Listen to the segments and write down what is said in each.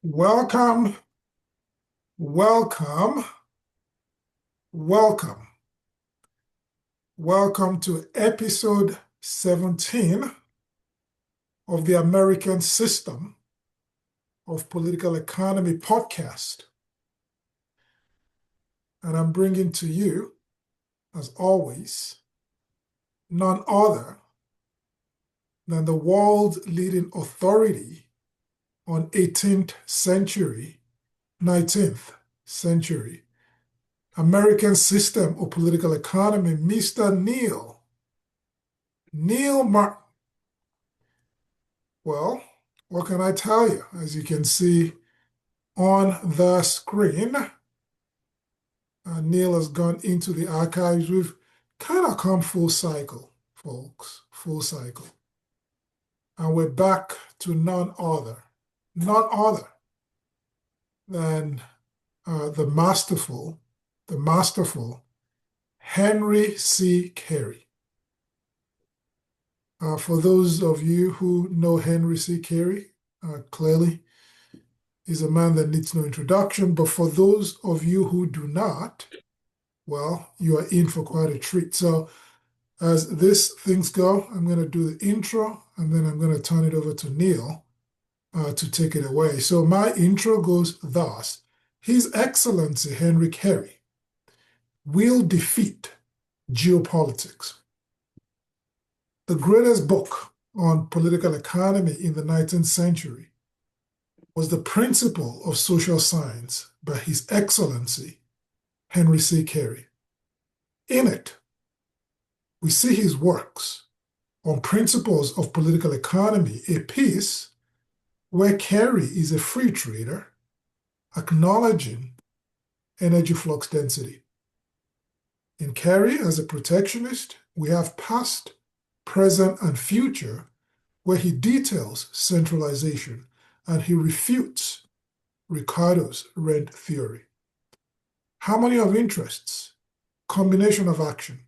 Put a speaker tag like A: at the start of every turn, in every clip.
A: Welcome, welcome, welcome. Welcome to episode 17 of the American System of Political Economy podcast. And I'm bringing to you, as always, none other than the world's leading authority on 18th century, 19th century American system of political economy, Mr. Neil Martin. Well, what can I tell you? As you can see on the screen, Neil has gone into the archives. We've kind of come full cycle, folks, full cycle. And we're back to none other than the masterful Henry C. Carey. For those of you who know Henry C. Carey, clearly he's a man that needs no introduction. But for those of you who do not, well, you are in for quite a treat. So as things go, I'm going to do the intro, and then I'm going to turn it over to Neil to take it away. So my intro goes thus. His Excellency Henry Carey will defeat geopolitics. The greatest book on political economy in the 19th century was The Principle of Social Science by His Excellency Henry C. Carey. In it, we see his works on principles of political economy, a piece where Carey is a free trader acknowledging energy flux density. In Carey, as a protectionist, we have past, present, and future, where he details centralization and he refutes Ricardo's rent theory. Harmony of interests, combination of action,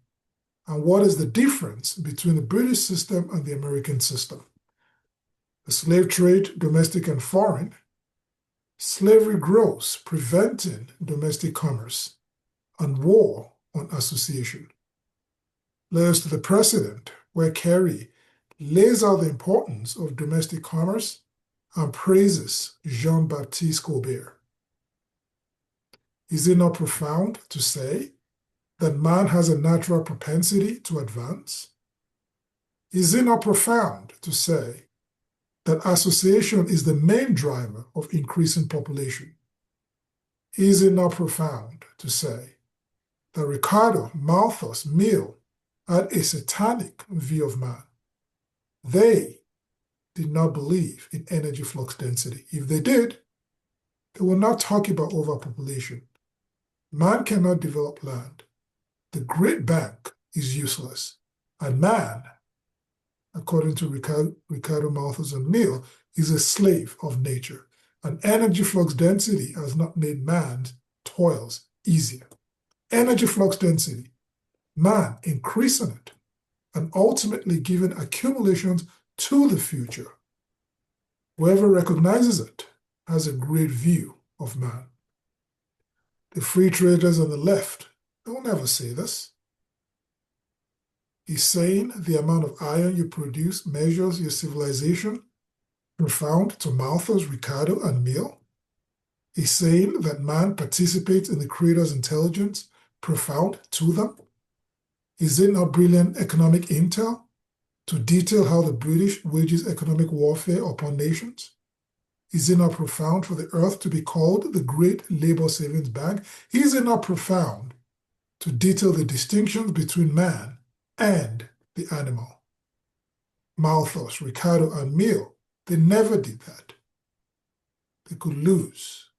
A: and what is the difference between the British system and the American system? The slave trade, domestic and foreign. Slavery grows, preventing domestic commerce, and war on association. Letters to the President, where Carey lays out the importance of domestic commerce and praises Jean-Baptiste Colbert. Is it not profound to say that man has a natural propensity to advance? Is it not profound to say that association is the main driver of increasing population? Is it not profound to say that Ricardo, Malthus, Mill had a satanic view of man? They did not believe in energy flux density. If they did, they would not talk about overpopulation. Man cannot develop land. The Great Bank is useless. And man, according to Ricardo, Malthus, and Mill, is a slave of nature. And energy flux density has not made man's toils easier. Energy flux density, man increasing it, and ultimately giving accumulations to the future. Whoever recognizes it has a great view of man. The free traders on the left don't ever say this. He's saying the amount of iron you produce measures your civilization, profound to Malthus, Ricardo, and Mill. He's saying that man participates in the Creator's intelligence, profound to them. Is it not brilliant economic intel to detail how the British wages economic warfare upon nations? Is it not profound for the earth to be called the Great Labor Savings Bank? Is it not profound to detail the distinctions between man and the animal? Malthus, Ricardo, and Mill, they never did that. They could lose.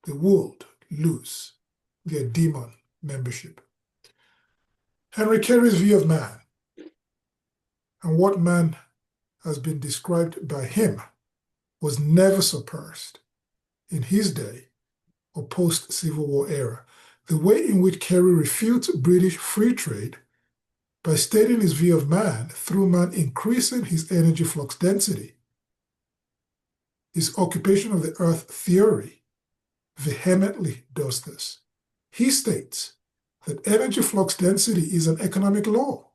A: They would lose their demon membership. Henry Carey's view of man and what man has been described by him was never surpassed in his day or post-Civil War era. The way in which Carey refutes British free trade by stating his view of man through man increasing his energy flux density His occupation of the earth theory vehemently does this. He states that energy flux density is an economic law.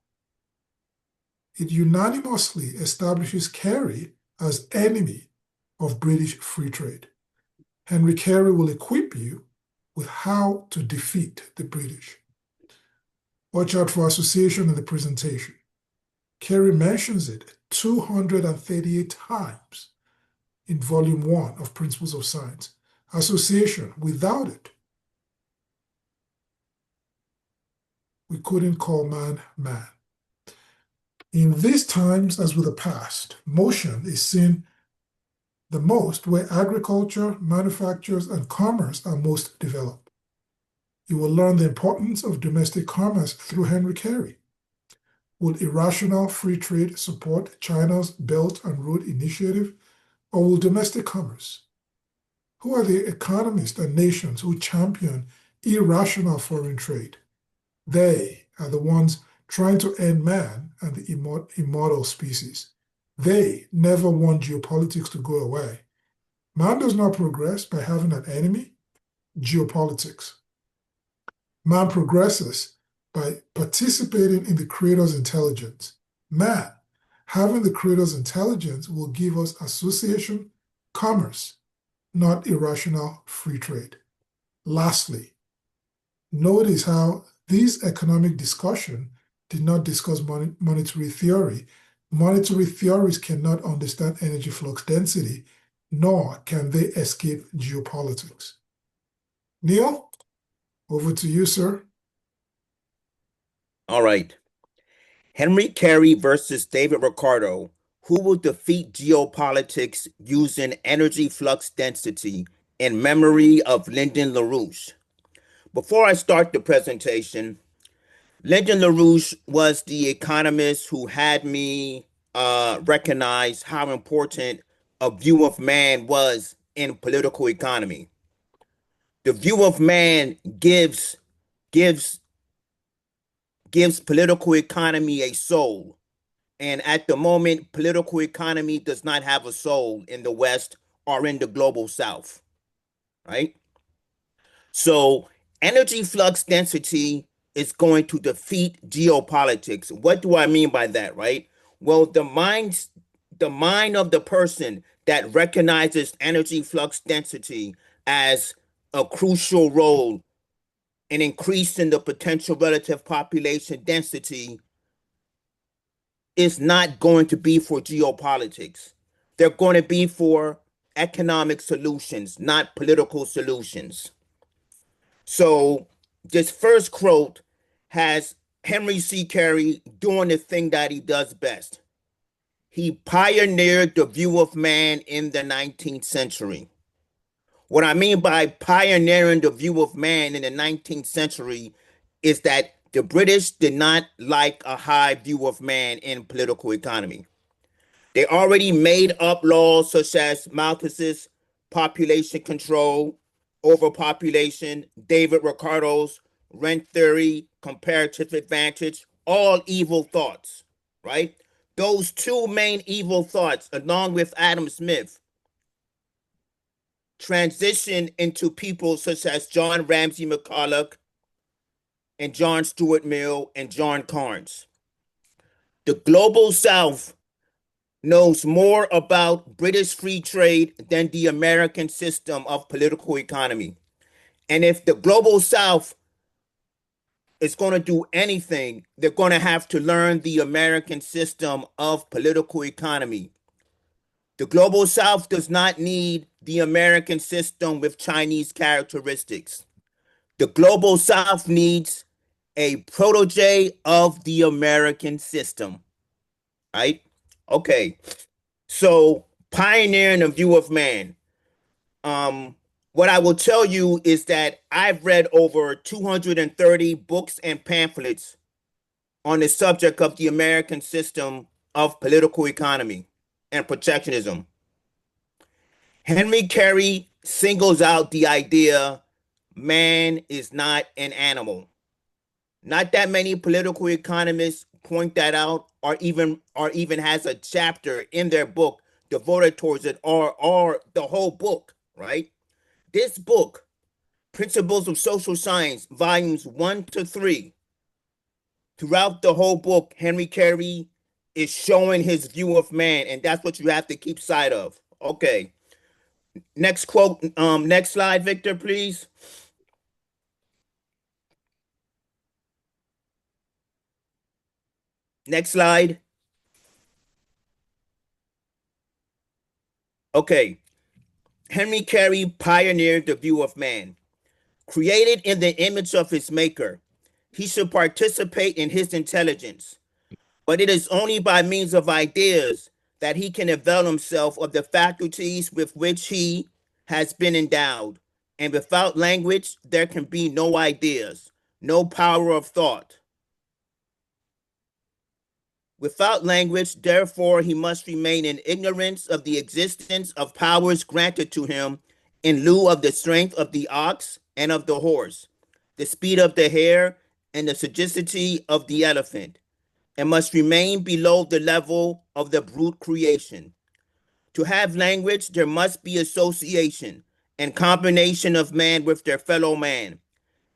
A: It unanimously establishes Carey as enemy of British free trade. Henry Carey will equip you with how to defeat the British. Watch out for association in the presentation. Carey mentions it 238 times in Volume 1 of Principles of Science. Association, without it, we couldn't call man man. In these times, as with the past, motion is seen the most where agriculture, manufactures, and commerce are most developed. You will learn the importance of domestic commerce through Henry Carey. Will irrational free trade support China's Belt and Road Initiative, or will domestic commerce? Who are the economists and nations who champion irrational foreign trade? They are the ones trying to end man and the immortal species. They never want geopolitics to go away. Man does not progress by having an enemy, geopolitics. Man progresses by participating in the Creator's intelligence. Man, having the Creator's intelligence will give us association, commerce, not irrational free trade. Lastly, notice how this economic discussion did not discuss monetary theory. Monetary theories cannot understand energy flux density, nor can they escape geopolitics. Neil, over to you, sir.
B: All right. Henry Carey versus David Ricardo. Who will defeat geopolitics using energy flux density in memory of Lyndon LaRouche? Before I start the presentation, Lyndon LaRouche was the economist who had me recognize how important a view of man was in political economy. The view of man gives political economy a soul. And at the moment, political economy does not have a soul in the West or in the global South, right? So energy flux density is going to defeat geopolitics. What do I mean by that, right? Well, the mind of the person that recognizes energy flux density as a crucial role in increasing the potential relative population density is not going to be for geopolitics. They're going to be for economic solutions, not political solutions. So this first quote has Henry C. Carey doing the thing that he does best. He pioneered the view of man in the 19th century. What I mean by pioneering the view of man in the 19th century is that the British did not like a high view of man in political economy. They already made up laws such as Malthus's population control, overpopulation, David Ricardo's rent theory, comparative advantage, all evil thoughts, right? Those two main evil thoughts, along with Adam Smith, transition into people such as John Ramsay McCulloch and John Stuart Mill and John Carnes. The global South knows more about British free trade than the American system of political economy. And if the global South is going to do anything, they're going to have to learn the American system of political economy. The global South does not need the American system with Chinese characteristics. The global South needs a protege of the American system, right? Okay, so pioneering a view of man. What I will tell you is that I've read over 230 books and pamphlets on the subject of the American system of political economy and protectionism. Henry Carey singles out the idea man is not an animal. Not that many political economists point that out or even has a chapter in their book devoted towards it, or the whole book, right? This book, Principles of Social Science, volumes 1 to 3, throughout the whole book, Henry Carey is showing his view of man, and that's what you have to keep sight of. Okay. Next quote, next slide, Victor, please. Next slide. Okay. Henry Carey pioneered the view of man. Created in the image of his maker, he should participate in his intelligence, but it is only by means of ideas that he can avail himself of the faculties with which he has been endowed. And without language, there can be no ideas, no power of thought. Without language, therefore, he must remain in ignorance of the existence of powers granted to him in lieu of the strength of the ox and of the horse, the speed of the hare and the sagacity of the elephant, and must remain below the level of the brute creation. To have language, there must be association and combination of man with their fellow man.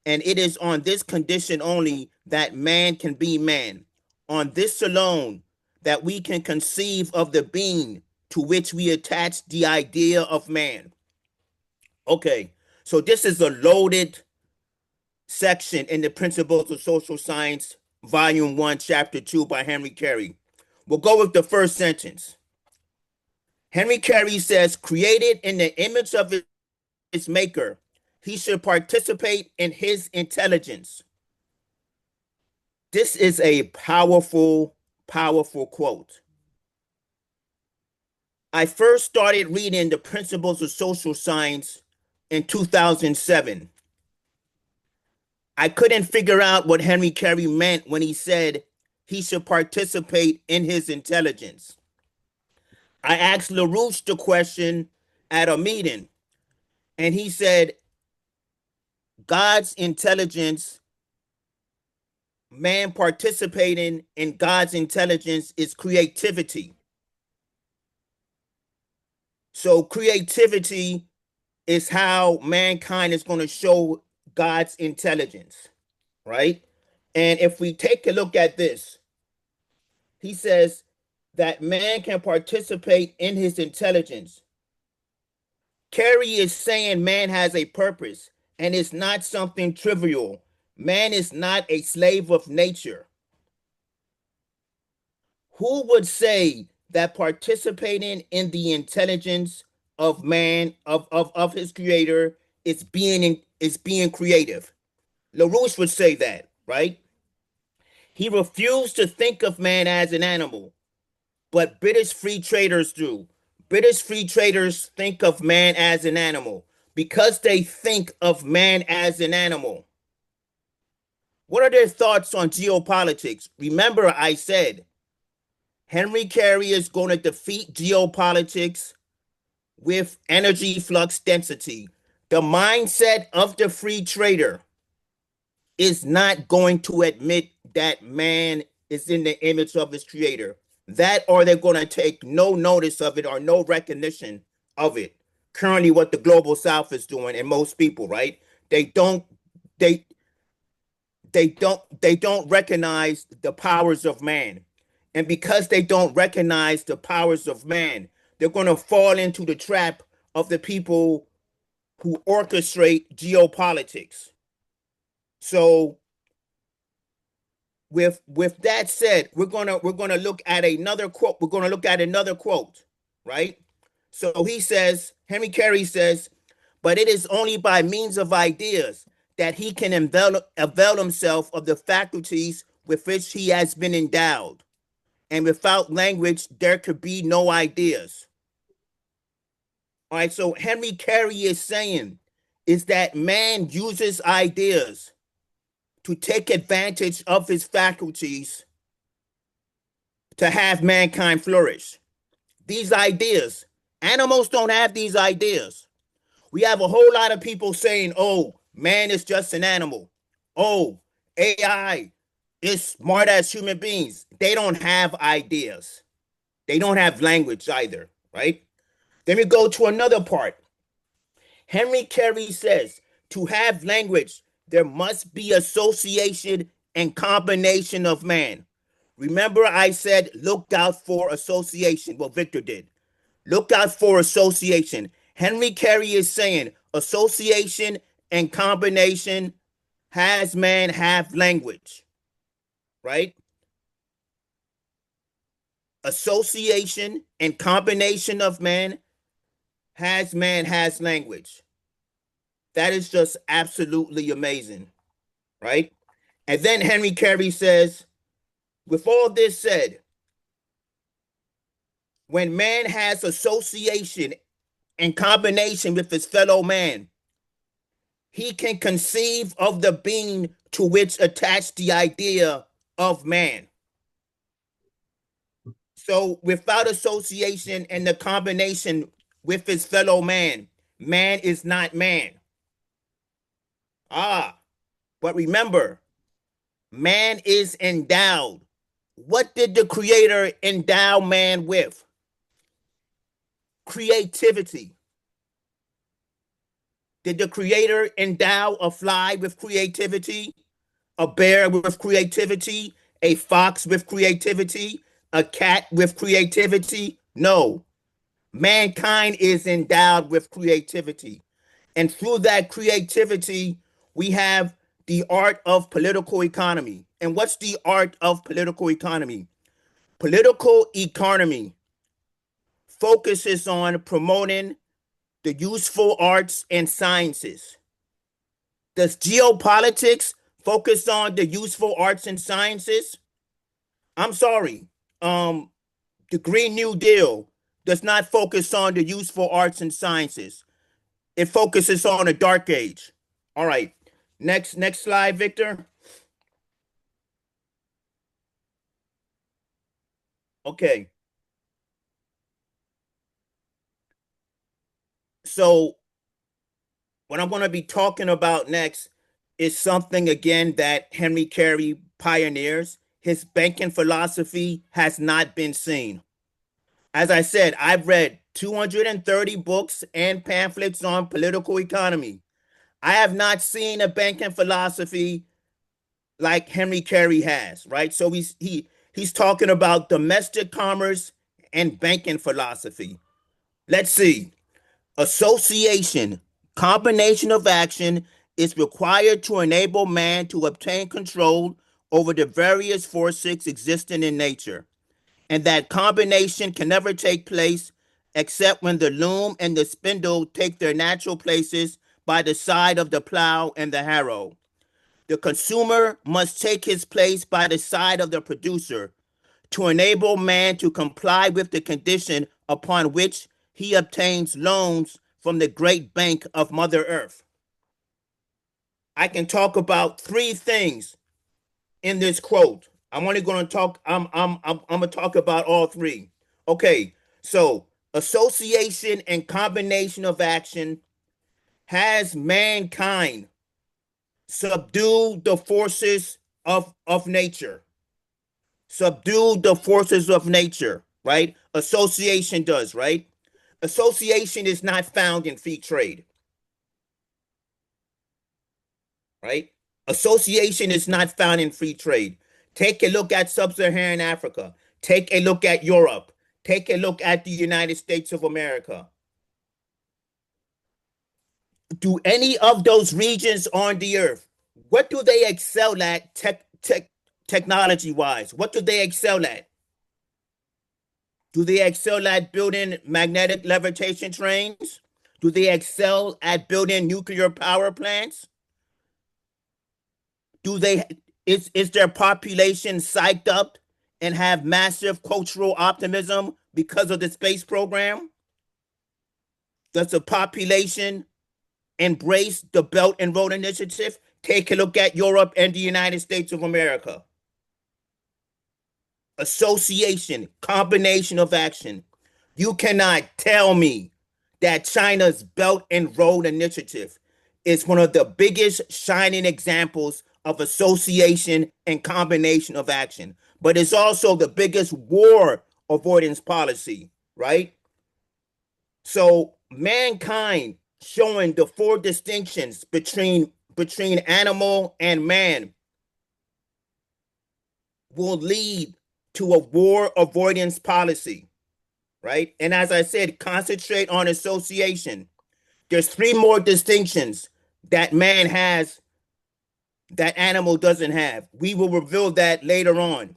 B: And it is on this condition only that man can be man. On this alone, that we can conceive of the being to which we attach the idea of man. Okay, so this is a loaded section in the Principles of Social Science, Volume 1, Chapter 2 by Henry Carey. We'll go with the first sentence. Henry Carey says, created in the image of his maker, he should participate in his intelligence. This is a powerful, powerful quote. I first started reading the Principles of Social Science in 2007. I couldn't figure out what Henry Carey meant when he said he should participate in his intelligence. I asked LaRouche the question at a meeting, and he said, God's intelligence, man participating in God's intelligence is creativity. So creativity is how mankind is going to show God's intelligence, right? And if we take a look at this, he says that man can participate in his intelligence. Carey is saying man has a purpose and it's not something trivial. Man is not a slave of nature. Who would say that participating in the intelligence of man, of his creator, is being creative? LaRouche would say that, right? He refused to think of man as an animal, but British free traders do. British free traders think of man as an animal because they think of man as an animal. What are their thoughts on geopolitics? Remember, I said Henry Carey is going to defeat geopolitics with energy flux density. The mindset of the free trader is not going to admit that man is in the image of his creator. That, or they're going to take no notice of it or no recognition of it. Currently, what the global South is doing, and most people, right? They don't recognize the powers of man. And because they don't recognize the powers of man, they're going to fall into the trap of the people who orchestrate geopolitics. So with that said, we're gonna look at another quote. We're gonna look at another quote, right? So he says, Henry Carey says, but it is only by means of ideas that he can avail himself of the faculties with which he has been endowed. And without language, there could be no ideas. All right, so Henry Carey is saying is that man uses ideas to take advantage of his faculties to have mankind flourish. These ideas, animals don't have these ideas. We have a whole lot of people saying, oh, man is just an animal. Oh, AI is smart as human beings. They don't have ideas. They don't have language either. right? Then we go to another part. Henry Carey says to have language, there must be association and combination of man. Remember, I said look out for association. Well, Victor did. Look out for association. Henry Carey is saying association and combination has man have language, right? Association and combination of man has language. That is just absolutely amazing, right? And then Henry Carey says, with all this said, when man has association and combination with his fellow man, he can conceive of the being to which attached the idea of man. So without association and the combination with his fellow man, man is not man. But remember, man is endowed. What did the creator endow man with? Creativity. Did the creator endow a fly with creativity? A bear with creativity? A fox with creativity? A cat with creativity? No. Mankind is endowed with creativity. And through that creativity, we have the art of political economy. And what's the art of political economy? Political economy focuses on promoting the useful arts and sciences. Does geopolitics focus on the useful arts and sciences? I'm sorry. The Green New Deal does not focus on the useful arts and sciences. It focuses on a dark age. All right. Next slide, Victor. Okay. So what I'm going to be talking about next is something again that Henry Carey pioneers. His banking philosophy has not been seen. As I said, I've read 230 books and pamphlets on political economy. I have not seen a banking philosophy like Henry Carey has, right? So he's talking about domestic commerce and banking philosophy. Let's see. Association, combination of action is required to enable man to obtain control over the various forces existing in nature. And that combination can never take place except when the loom and the spindle take their natural places by the side of the plow and the harrow. The consumer must take his place by the side of the producer to enable man to comply with the condition upon which he obtains loans from the great bank of Mother Earth. I can talk about three things in this quote. I'm only going to talk. I'm going to talk about all three. Okay, so association and combination of action has mankind subdue the forces of nature. Subdue the forces of nature, right? Association does, right? Association is not found in free trade, right? Association is not found in free trade. Take a look at sub-Saharan Africa. Take a look at Europe. Take a look at the United States of America. Do any of those regions on the earth, what do they excel at technology wise? What do they excel at? Do they excel at building magnetic levitation trains? Do they excel at building nuclear power plants? Do they is their population psyched up and have massive cultural optimism because of the space program? Does the population embrace the Belt and Road Initiative? Take a look at Europe and the United States of America. Association, combination of action. You cannot tell me that China's Belt and Road Initiative is one of the biggest shining examples of association and combination of action, but it's also the biggest war avoidance policy, right? So mankind showing the four distinctions between animal and man will lead to a war avoidance policy, right? And as I said, concentrate on association. There's three more distinctions that man has that animal doesn't have. We will reveal that later on.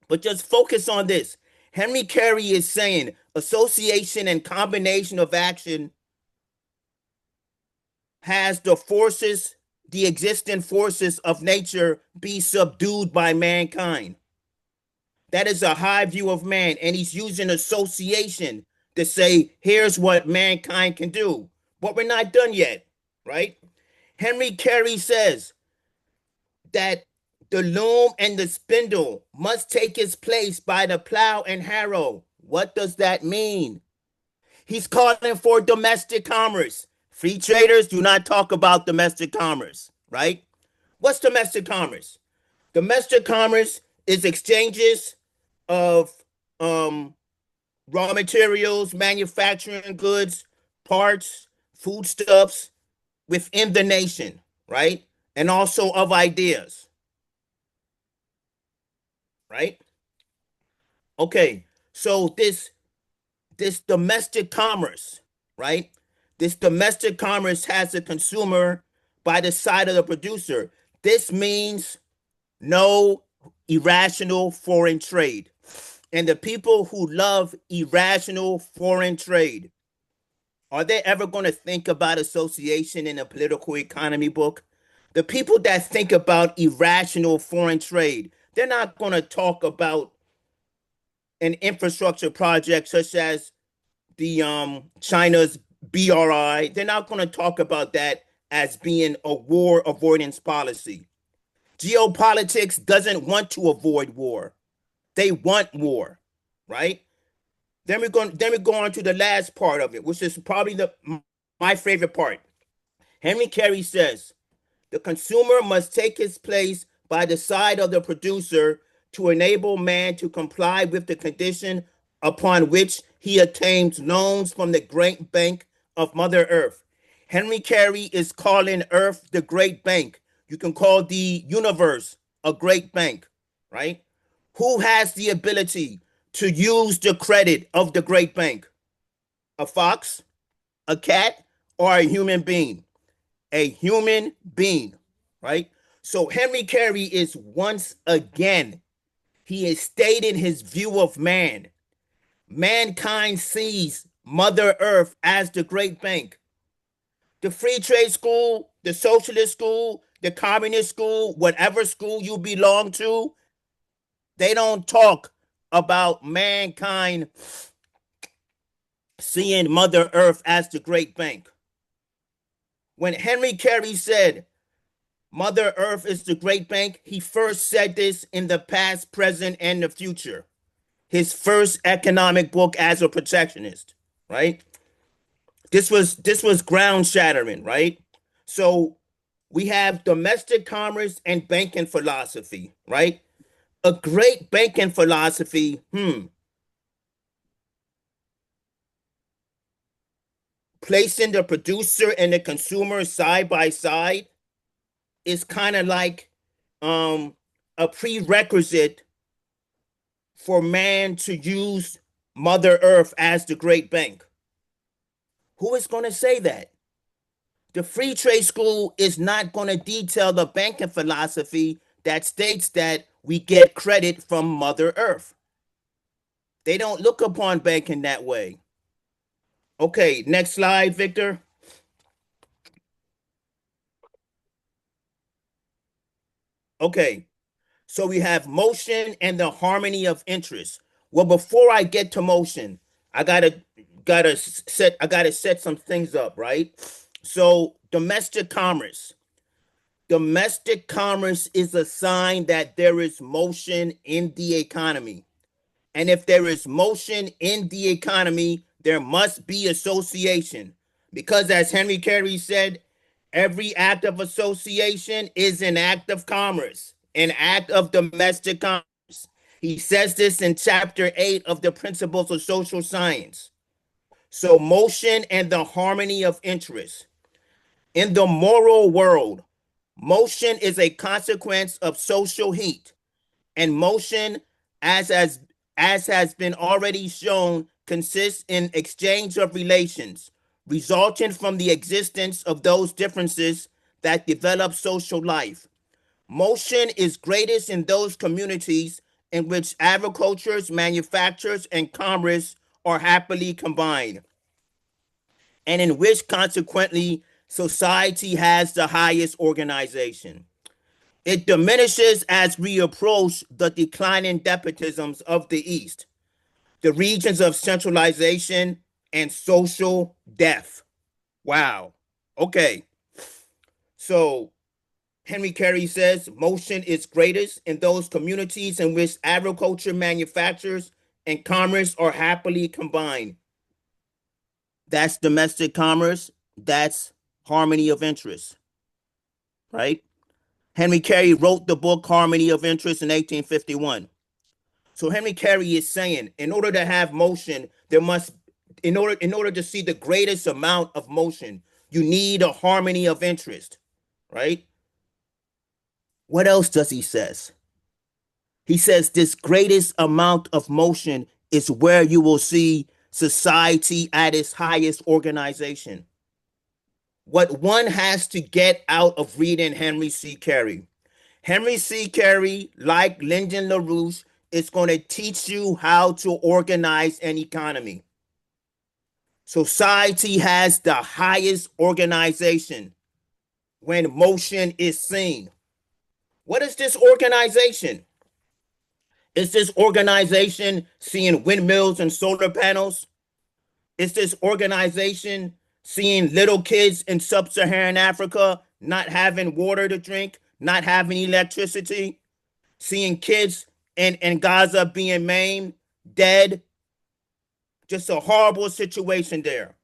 B: But just focus on this. Henry Carey is saying association and combination of action has the existing forces of nature be subdued by mankind. That is a high view of man, and he's using association to say, here's what mankind can do. But we're not done yet, right? Henry Carey says that the loom and the spindle must take its place by the plow and harrow. What does that mean? He's calling for domestic commerce. Free traders do not talk about domestic commerce, right? What's domestic commerce? Domestic commerce is exchanges of raw materials, manufacturing goods, parts, foodstuffs within the nation, right? And also of ideas, right? Okay, so this domestic commerce, right? This domestic commerce has the consumer by the side of the producer. This means no irrational foreign trade. And the people who love irrational foreign trade, are they ever going to think about association in a political economy book? The people that think about irrational foreign trade, they're not going to talk about an infrastructure project such as the China's BRI. They're not going to talk about that as being a war avoidance policy. Geopolitics doesn't want to avoid war. They want war, right? Then we go on to the last part of it, which is probably my favorite part. Henry Carey says the consumer must take his place by the side of the producer to enable man to comply with the condition upon which he obtains loans from the great bank of Mother Earth. Henry Carey is calling Earth the great bank. You can call the universe a great bank, right? Who has the ability to use the credit of the great bank? A fox, a cat, or a human being? A human being, right? So Henry Carey is once again, he is stating his view of man. Mankind sees Mother Earth as the great bank. The free trade school, the socialist school, the communist school, whatever school you belong to, they don't talk about mankind seeing Mother Earth as the great bank. When Henry Carey said Mother Earth is the great bank, he first said this in the past, present, and the future. His first economic book as a protectionist, right? This was ground shattering, right? So we have domestic commerce and banking philosophy, right? A great banking philosophy, placing the producer and the consumer side by side is kind of like a prerequisite for man to use Mother Earth as the great bank. Who is going to say that? The free trade school is not going to detail the banking philosophy that states that we get credit from Mother Earth. They don't look upon banking that way. Okay, next slide, Victor. Okay, so we have motion and the harmony of interest. Well, before I get to motion, I gotta set some things up, right? So domestic commerce. Domestic commerce is a sign that there is motion in the economy. And if there is motion in the economy, there must be association. Because as Henry Carey said, every act of association is an act of commerce, an act of domestic commerce. He says this in chapter 8 of the Principles of Social Science. So motion and the harmony of interest. In the moral world, motion is a consequence of social heat, and motion, as has as has been already shown, consists in exchange of relations resulting from the existence of those differences that develop social life. Motion is greatest in those communities in which agriculture, manufactures, and commerce are happily combined, and in which consequently society has the highest organization. It diminishes as we approach the declining despotisms of the East, the regions of centralization and social death. Wow. Okay. So Henry Carey says motion is greatest in those communities in which agriculture, manufactures, and commerce are happily combined. That's domestic commerce. That's harmony of interest, right? Henry Carey wrote the book Harmony of Interest in 1851. So Henry Carey is saying, in order to have motion, there must, in order to see the greatest amount of motion, you need a harmony of interest, right? What else does he says? He says this greatest amount of motion is where you will see society at its highest organization. What one has to get out of reading Henry C. Carey. Henry C. Carey, like Lyndon LaRouche, is going to teach you how to organize an economy. Society has the highest organization when motion is seen. What is this organization? Is this organization seeing windmills and solar panels? Is this organization seeing little kids in sub-Saharan Africa not having water to drink, not having electricity, seeing kids in Gaza being maimed, dead? Just a horrible situation there.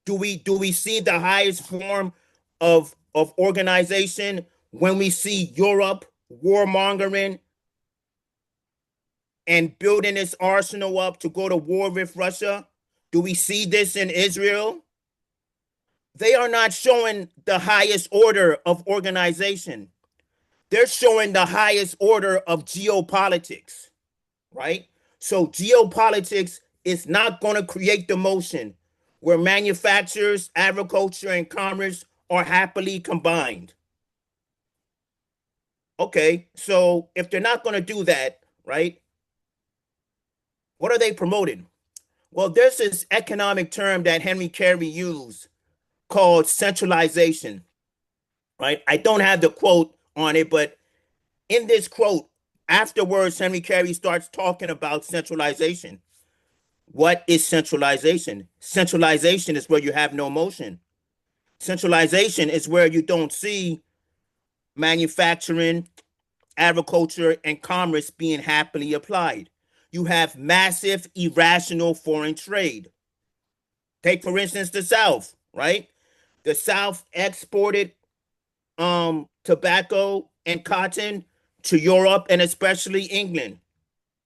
B: Do we see the highest form of organization when we see Europe warmongering and building its arsenal up to go to war with Russia? Do we see this in Israel? They are not showing the highest order of organization. They're showing the highest order of geopolitics, right? So geopolitics is not going to create the motion where manufacturers, agriculture, and commerce are happily combined. Okay, so if they're not going to do that, right, what are they promoting? Well, there's this economic term that Henry Carey used called centralization, right? I don't have the quote on it, but in this quote, afterwards, Henry Carey starts talking about centralization. What is centralization? Centralization is where you have no motion. Centralization is where you don't see manufacturing, agriculture, and commerce being happily applied. You have massive irrational foreign trade. Take, for instance, the South, right? The South exported tobacco and cotton to Europe and especially England.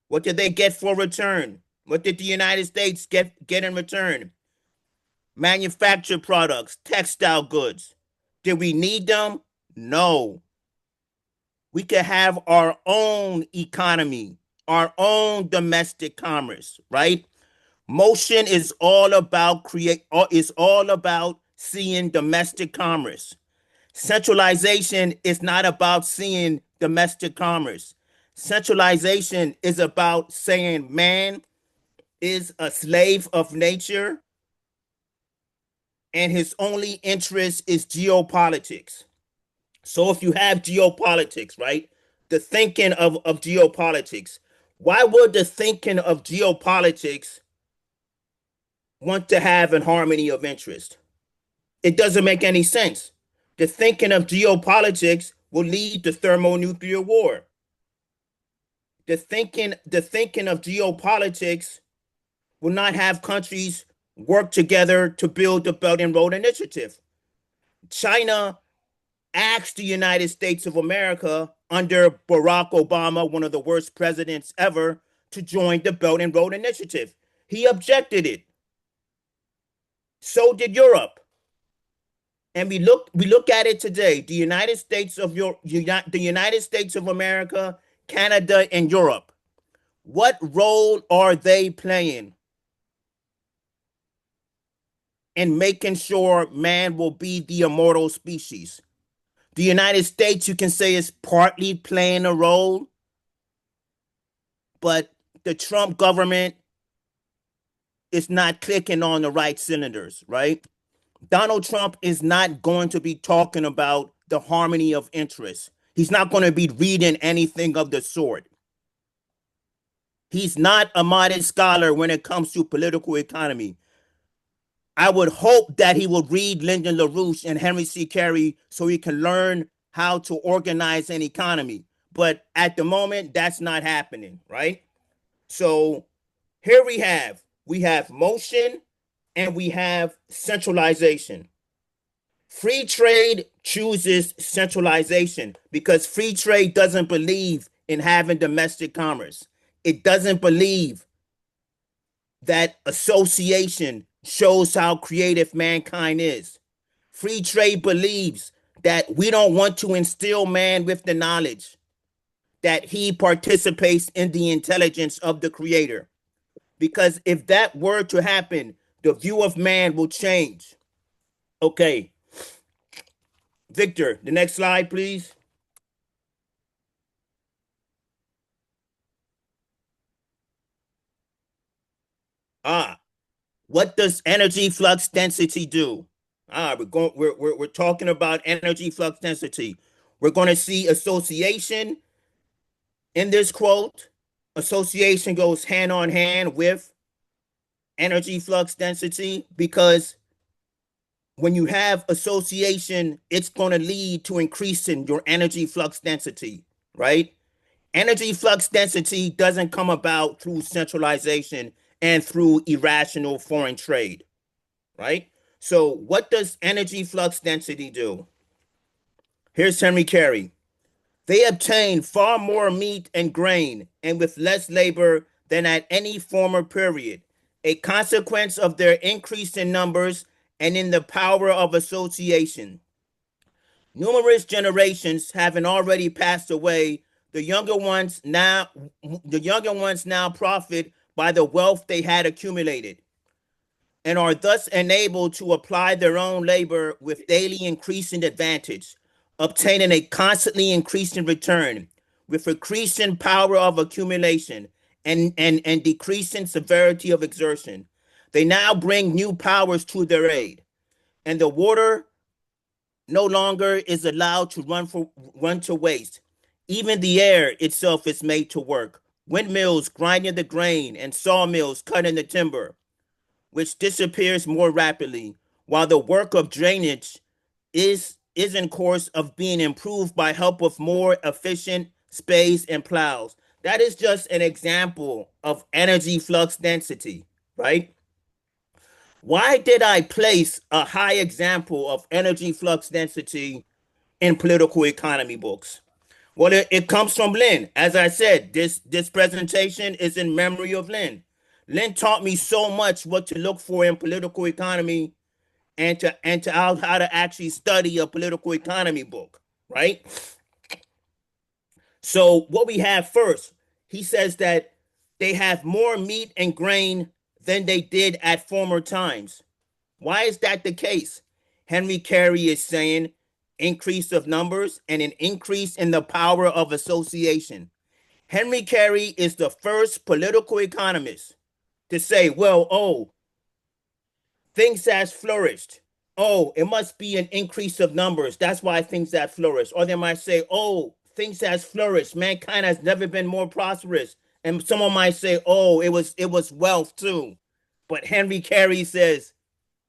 B: What did they get for return? What did the United States get in return? Manufactured products, textile goods. Did we need them? No. We could have our own economy, our own domestic commerce, right? Motion is all about seeing domestic commerce. Centralization is not about seeing domestic commerce. Centralization is about saying man is a slave of nature and his only interest is geopolitics. So if you have geopolitics, right, the thinking of geopolitics, why would the thinking of geopolitics want to have an harmony of interest? It doesn't make any sense. The thinking of geopolitics will lead to thermonuclear war. The thinking of geopolitics will not have countries work together to build the Belt and Road Initiative. China asked the United States of America under Barack Obama, one of the worst presidents ever, to join the Belt and Road Initiative. He objected it. So did Europe. And we look at it today. The United States of America, Canada, and Europe. What role are they playing in making sure man will be the immortal species? The United States, you can say, is partly playing a role, but the Trump government is not clicking on the right cylinders, right? Donald Trump is not going to be talking about the harmony of interests. He's not going to be reading anything of the sort. He's not a modern scholar when it comes to political economy. I would hope that he will read Lyndon LaRouche and Henry C. Carey so he can learn how to organize an economy. But at the moment, that's not happening, right? So here we have motion and we have centralization. Free trade chooses centralization because free trade doesn't believe in having domestic commerce. It doesn't believe that association shows how creative mankind is. Free trade believes that we don't want to instill man with the knowledge that he participates in the intelligence of the creator. Because if that were to happen, the view of man will change. Okay, Victor, the next slide, please. Ah, what does energy flux density do? We're talking about energy flux density. We're going to see association in this quote. Association goes hand on hand with energy flux density because when you have association, it's going to lead to increasing your energy flux density, right? Energy flux density doesn't come about through centralization and through irrational foreign trade, right? So, what does energy flux density do? Here's Henry Carey. They obtain far more meat and grain and with less labor than at any former period, a consequence of their increase in numbers and in the power of association. Numerous generations having already passed away, the younger ones now the younger ones now profit by the wealth they had accumulated and are thus enabled to apply their own labor with daily increasing advantage, obtaining a constantly increasing return with increasing power of accumulation and decreasing severity of exertion. They now bring new powers to their aid, and the water no longer is allowed to run to waste. Even the air itself is made to work. Windmills grinding the grain and sawmills cutting the timber, which disappears more rapidly, while the work of drainage is in course of being improved by help of more efficient spades and plows. That is just an example of energy flux density, right? Why did I place a high example of energy flux density in political economy books? Well, it comes from Lynn. As I said, this presentation is in memory of Lynn. Lynn taught me so much what to look for in political economy and to how to actually study a political economy book, right? So what we have first, he says that they have more meat and grain than they did at former times. Why is that the case? Henry Carey is saying increase of numbers and an increase in the power of association. Henry Carey is the first political economist to say, well, oh, things has flourished. Oh, it must be an increase of numbers. That's why things have flourished. Or they might say, oh, things has flourished. Mankind has never been more prosperous. And someone might say, oh, it was wealth too. But Henry Carey says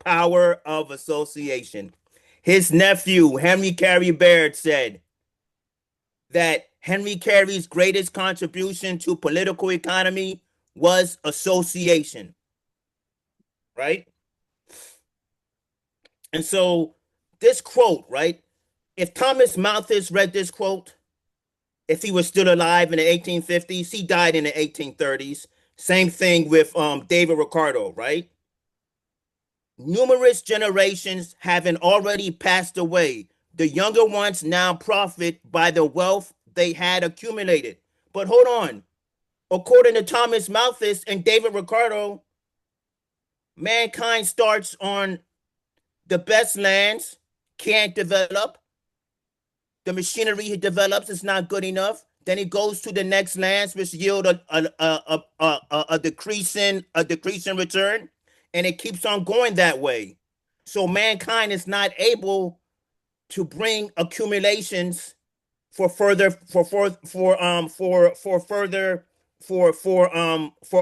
B: power of association. His nephew, Henry Carey Baird, said that Henry Carey's greatest contribution to political economy was association, right? And so this quote, right? If Thomas Malthus read this quote, if he was still alive in the 1850s, he died in the 1830s. Same thing with David Ricardo, right? numerous generations having already passed away. The younger ones now profit by the wealth they had accumulated. But hold on. According to Thomas Malthus and David Ricardo, mankind starts on the best lands, can't develop. The machinery he develops is not good enough. Then he goes to the next lands, which yield a decreasing return, and it keeps on going that way. So mankind is not able to bring accumulations for further for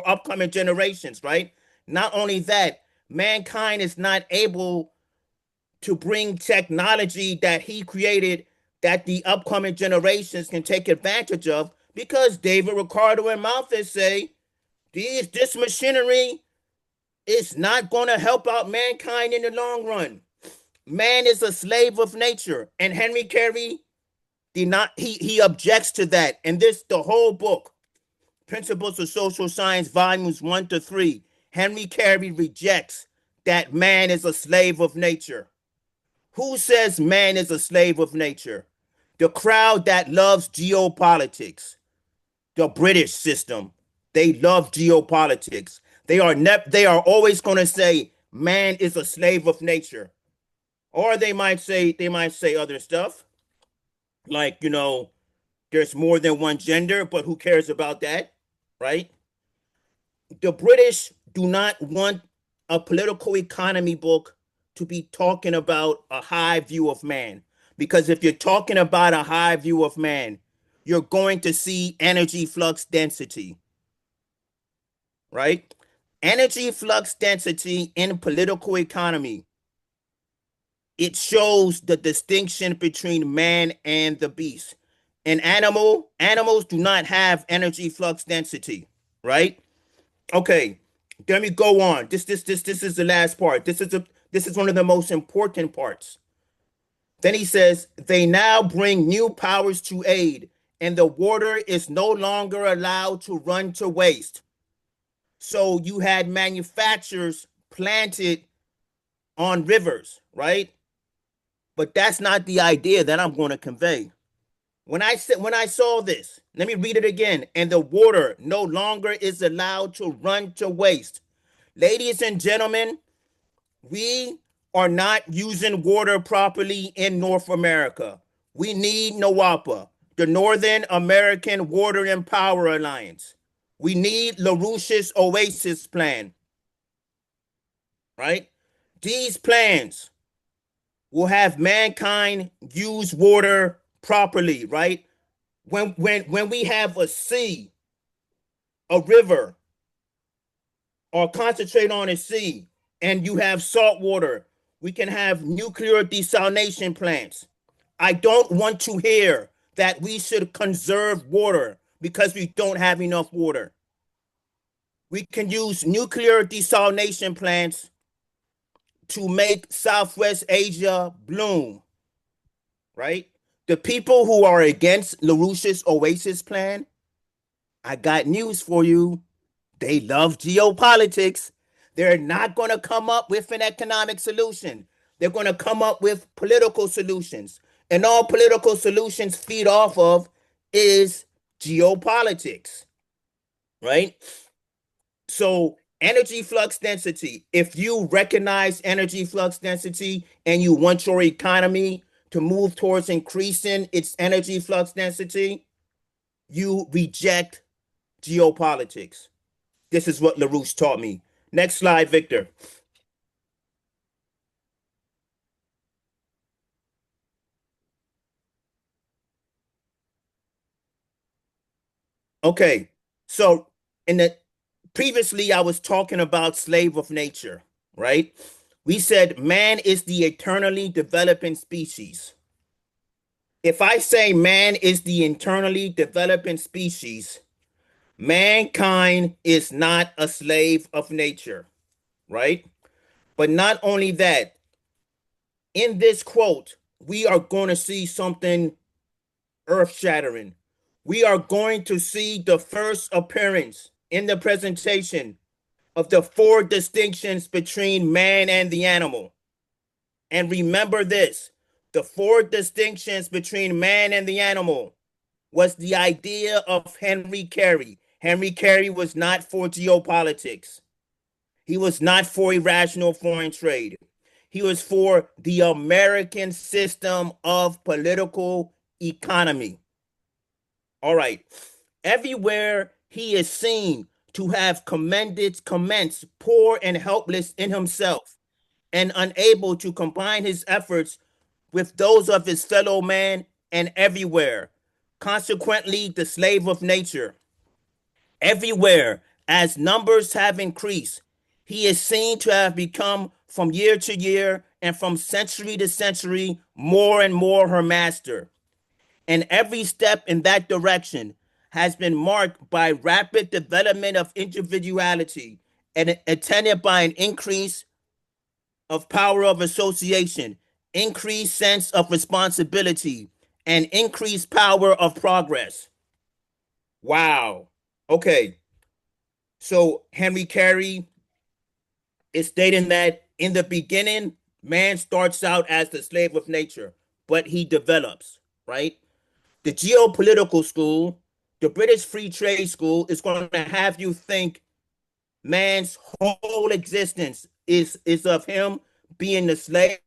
B: upcoming generations, right? Not only that, mankind is not able to bring technology that he created that the upcoming generations can take advantage of, because David Ricardo and Malthus say this machinery is not going to help out mankind in the long run. Man is a slave of nature, and Henry Carey did not. He objects to that, and the whole book, Principles of Social Science, volumes 1 to 3. Henry Carey rejects that man is a slave of nature. Who says man is a slave of nature? The crowd that loves geopolitics, the British system. They love geopolitics. They are always going to say man is a slave of nature. Or they might say other stuff like, there's more than one gender, but who cares about that, right? The British do not want a political economy book to be talking about a high view of man. Because if you're talking about a high view of man, you're going to see energy flux density, right? Energy flux density in political economy. It shows the distinction between man and the beast. Animals do not have energy flux density, right? Okay, let me go on. This is the last part. This is one of the most important parts. Then he says, they now bring new powers to aid, and the water is no longer allowed to run to waste. So you had manufacturers planted on rivers, right? But that's not the idea that I'm going to convey. When I saw this, let me read it again. And the water no longer is allowed to run to waste. Ladies and gentlemen, we are not using water properly in North America. We need NOAPA, the Northern American Water and Power Alliance. We need LaRouche's Oasis Plan, right? These plans will have mankind use water properly, right? When we have a sea, a river, or concentrate on a sea, and you have salt water, we can have nuclear desalination plants. I don't want to hear that we should conserve water because we don't have enough water. We can use nuclear desalination plants to make Southwest Asia bloom, right? The people who are against LaRouche's Oasis Plan, I got news for you. They love geopolitics. They're not going to come up with an economic solution. They're going to come up with political solutions. And all political solutions feed off of is geopolitics, right? So energy flux density, if you recognize energy flux density and you want your economy to move towards increasing its energy flux density, you reject geopolitics. This is what LaRouche taught me. Next slide, Victor. Okay, so previously I was talking about slave of nature, right? We said man is the eternally developing species. If I say man is the eternally developing species, mankind is not a slave of nature, right? But not only that, in this quote, we are going to see something earth shattering. We are going to see the first appearance in the presentation of the four distinctions between man and the animal. And remember this, the four distinctions between man and the animal was the idea of Henry Carey. Henry Carey was not for geopolitics. He was not for irrational foreign trade. He was for the American system of political economy. All right. Everywhere he is seen to have commenced poor and helpless in himself and unable to combine his efforts with those of his fellow man, and everywhere, consequently, the slave of nature. Everywhere, as numbers have increased, he is seen to have become from year to year and from century to century more and more her master. And every step in that direction has been marked by rapid development of individuality and attended by an increase of power of association, increased sense of responsibility, and increased power of progress. Wow. Okay. So Henry Carey is stating that in the beginning, man starts out as the slave of nature, but he develops, right? The geopolitical school, the British Free Trade School, is going to have you think man's whole existence is of him being the slave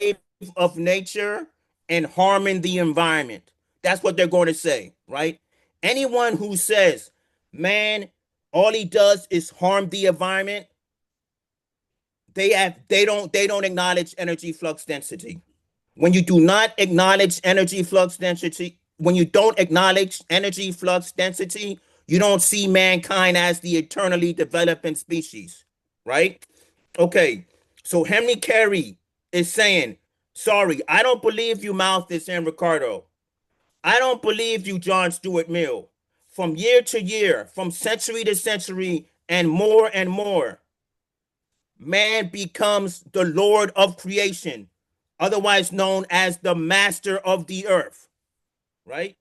B: of nature and harming the environment. That's what they're going to say, right? Anyone who says man, all he does is harm the environment, they don't acknowledge energy flux density. When you do not acknowledge energy flux density, when you don't acknowledge energy flux density, you don't see mankind as the eternally developing species, right? Okay, so Henry Carey is saying, sorry, I don't believe you, Malthus and Ricardo. I don't believe you, John Stuart Mill. From year to year, from century to century, and more, man becomes the Lord of creation, otherwise known as the master of the earth, right?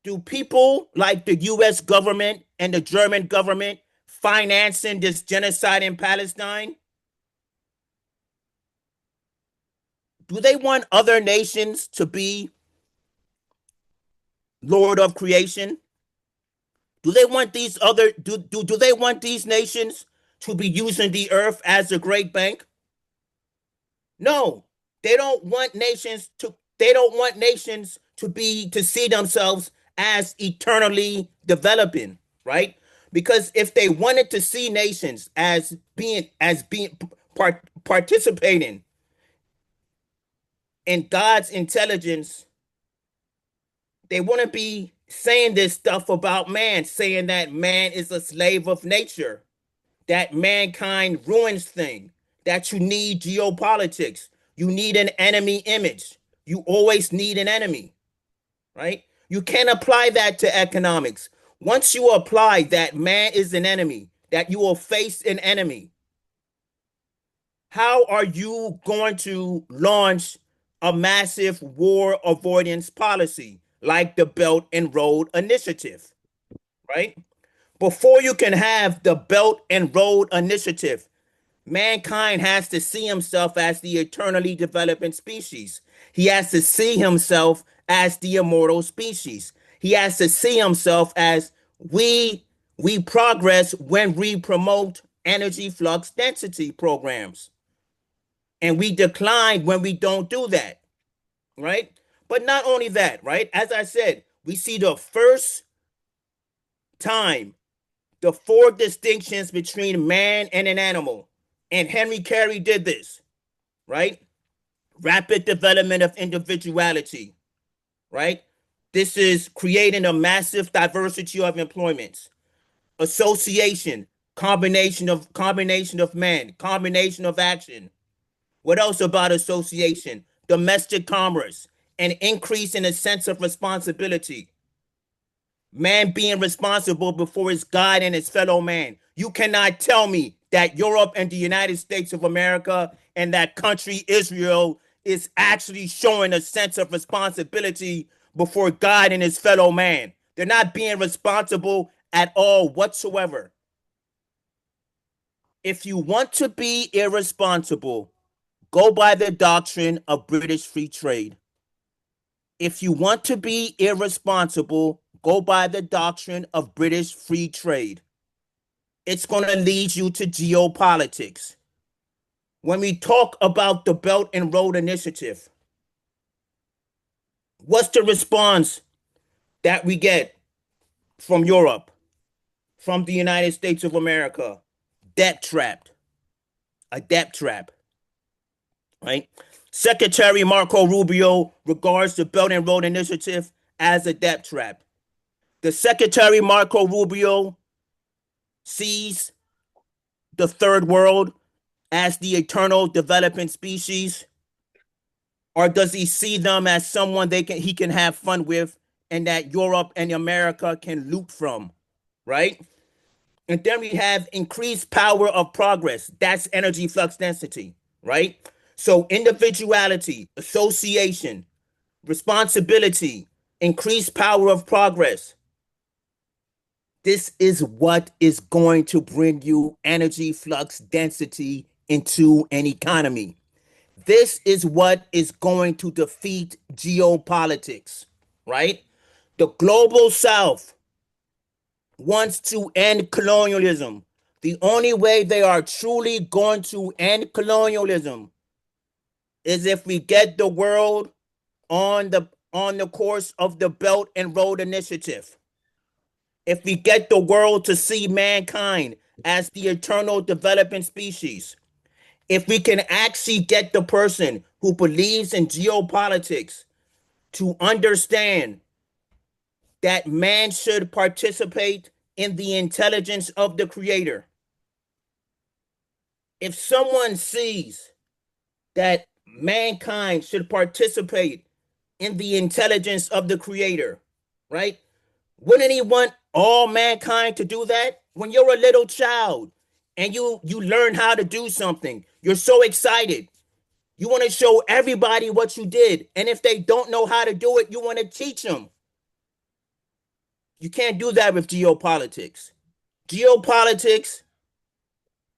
B: Do people like the US government and the German government financing this genocide in Palestine? Do they want other nations to be Lord of creation? Do they want these other do they want these nations to be using the earth as a great bank? No. They don't want nations to see themselves as eternally developing, right? Because if they wanted to see nations as being participating in God's intelligence, they wouldn't be saying this stuff about man, saying that man is a slave of nature, that mankind ruins things, that you need geopolitics, you need an enemy image. You always need an enemy, right? You can't apply that to economics. Once you apply that man is an enemy, that you will face an enemy, how are you going to launch a massive war avoidance policy like the Belt and Road Initiative, right? Before you can have the Belt and Road Initiative, mankind has to see himself as the eternally developing species. He has to see himself as the immortal species. He has to see himself as we progress when we promote energy flux density programs. And we decline when we don't do that, right? But not only that, right? As I said, we see the first time the four distinctions between man and an animal. And Henry Carey did this, right? Rapid development of individuality, right? This is creating a massive diversity of employments. Association, combination of man, combination of action. What else about association? Domestic commerce, an increase in a sense of responsibility. Man being responsible before his God and his fellow man. You cannot tell me that Europe and the United States of America and that country Israel is actually showing a sense of responsibility before God and his fellow man. They're not being responsible at all whatsoever. If you want to be irresponsible, go by the doctrine of British free trade. If you want to be irresponsible, go by the doctrine of British free trade. It's going to lead you to geopolitics. When we talk about the Belt and Road Initiative, what's the response that we get from Europe, from the United States of America? Debt trapped, a debt trap, right? Secretary Marco Rubio regards the Belt and Road Initiative as a debt trap. The Secretary Marco Rubio sees the third world as the eternal developing species, or does he see them as someone he can have fun with and that Europe and America can loot from, right? And then we have increased power of progress. That's energy flux density, right? So individuality, association, responsibility, increased power of progress. This is what is going to bring you energy flux density into an economy. This is what is going to defeat geopolitics, right? The global South wants to end colonialism. The only way they are truly going to end colonialism is if we get the world on the course of the Belt and Road Initiative. If we get the world to see mankind as the eternal developing species, if we can actually get the person who believes in geopolitics to understand that man should participate in the intelligence of the creator. If someone sees that mankind should participate in the intelligence of the creator, right? Wouldn't he want all mankind to do that? When you're a little child and you learn how to do something, you're so excited. You want to show everybody what you did. And if they don't know how to do it, you want to teach them. You can't do that with geopolitics. Geopolitics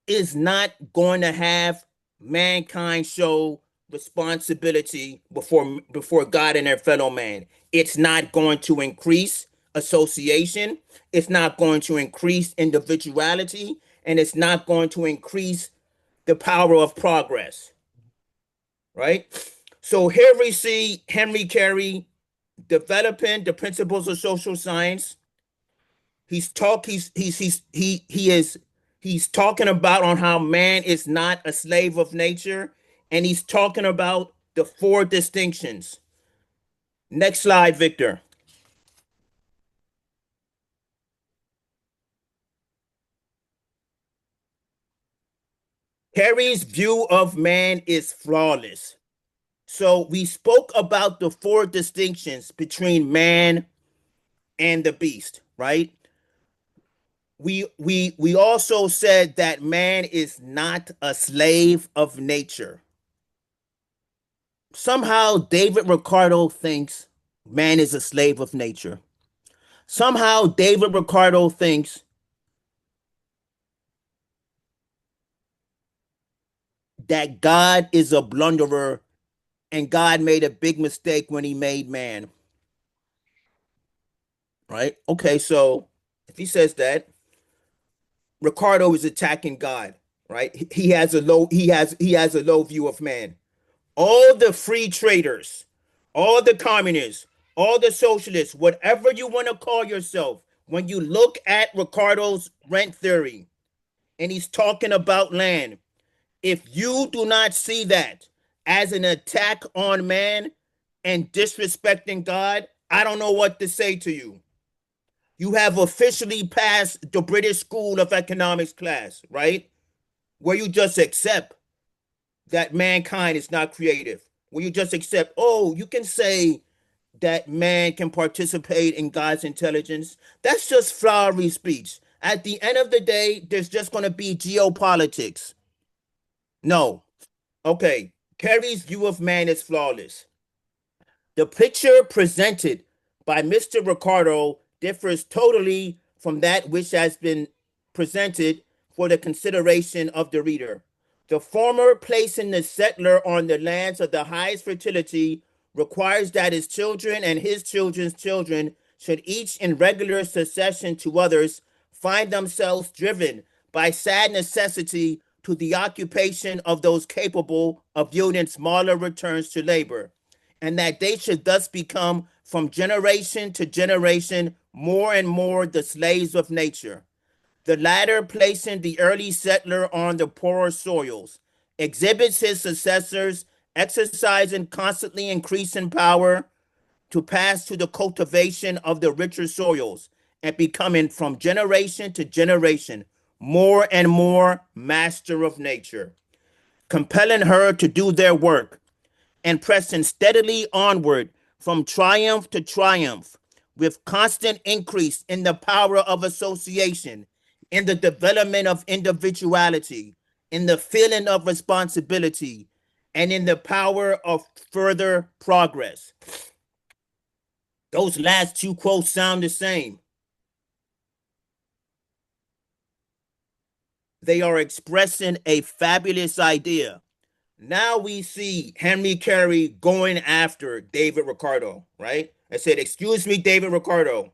B: is not going to have mankind show responsibility before God and their fellow man. It's not going to increase association. It's not going to increase individuality, and it's not going to increase the power of progress. Right? So here we see Henry Carey developing the principles of social science. He's talking about on how man is not a slave of nature, and he's talking about the four distinctions. Next slide, Victor. Carey's view of man is flawless. So we spoke about the four distinctions between man and the beast, right? We also said that man is not a slave of nature. Somehow David Ricardo thinks man is a slave of nature. Somehow David Ricardo thinks that God is a blunderer and God made a big mistake when he made man. Right? Okay, so if he says that, Ricardo is attacking God, right? He has a low view of man. All the free traders, all the communists, all the socialists, whatever you want to call yourself, when you look at Ricardo's rent theory and he's talking about land, if you do not see that as an attack on man and disrespecting God, I don't know what to say to you. You have officially passed the British School of Economics class, right? Where you just accept that mankind is not creative. Where you just accept, oh, you can say that man can participate in God's intelligence. That's just flowery speech. At the end of the day, there's just going to be geopolitics. No. Okay. Carey's view of man is flawless. The picture presented by Mr. Ricardo differs totally from that which has been presented for the consideration of the reader. The former, placing the settler on the lands of the highest fertility, requires that his children and his children's children should each in regular succession to others find themselves driven by sad necessity to the occupation of those capable of yielding smaller returns to labor, and that they should thus become from generation to generation more and more the slaves of nature. The latter, placing the early settler on the poorer soils, exhibits his successors exercising constantly increasing power to pass to the cultivation of the richer soils and becoming from generation to generation more and more master of nature, compelling her to do their work and pressing steadily onward from triumph to triumph with constant increase in the power of association, in the development of individuality, in the feeling of responsibility, and in the power of further progress. Those last two quotes sound the same. They are expressing a fabulous idea. Now we see Henry Carey going after David Ricardo, right? I said, excuse me, David Ricardo.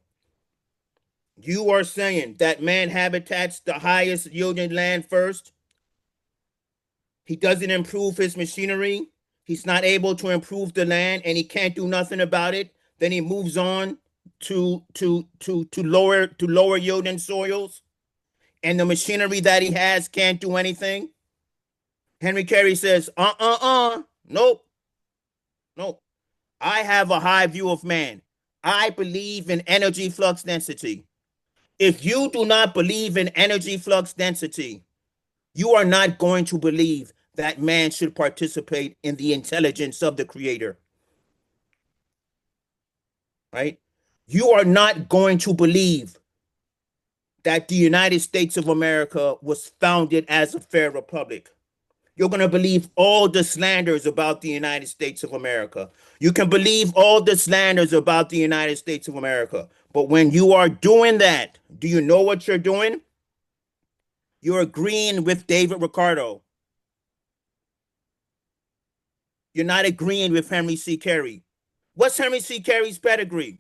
B: You are saying that man habitats the highest yielding land first. He doesn't improve his machinery. He's not able to improve the land and he can't do nothing about it. Then he moves on to lower yielding soils. And the machinery that he has can't do anything. Henry Carey says, nope. I have a high view of man. I believe in energy flux density. If you do not believe in energy flux density, you are not going to believe that man should participate in the intelligence of the creator. Right? You are not going to believe that the United States of America was founded as a fair republic. You're going to believe all the slanders about the United States of America. You can believe all the slanders about the United States of America. But when you are doing that, do you know what you're doing? You're agreeing with David Ricardo. You're not agreeing with Henry C. Carey. What's Henry C. Carey's pedigree?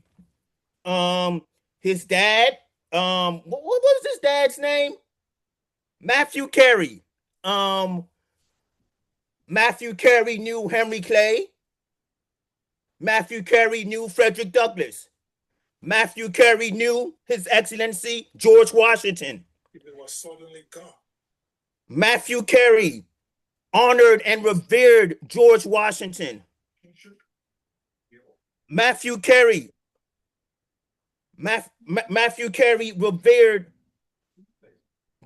B: His dad, what was his dad's name? Matthew Carey. Matthew Carey knew Henry Clay. Matthew Carey knew Frederick Douglass. Matthew Carey knew His Excellency George Washington.
A: It was suddenly gone.
B: Matthew Carey honored and revered George Washington. Matthew Carey revered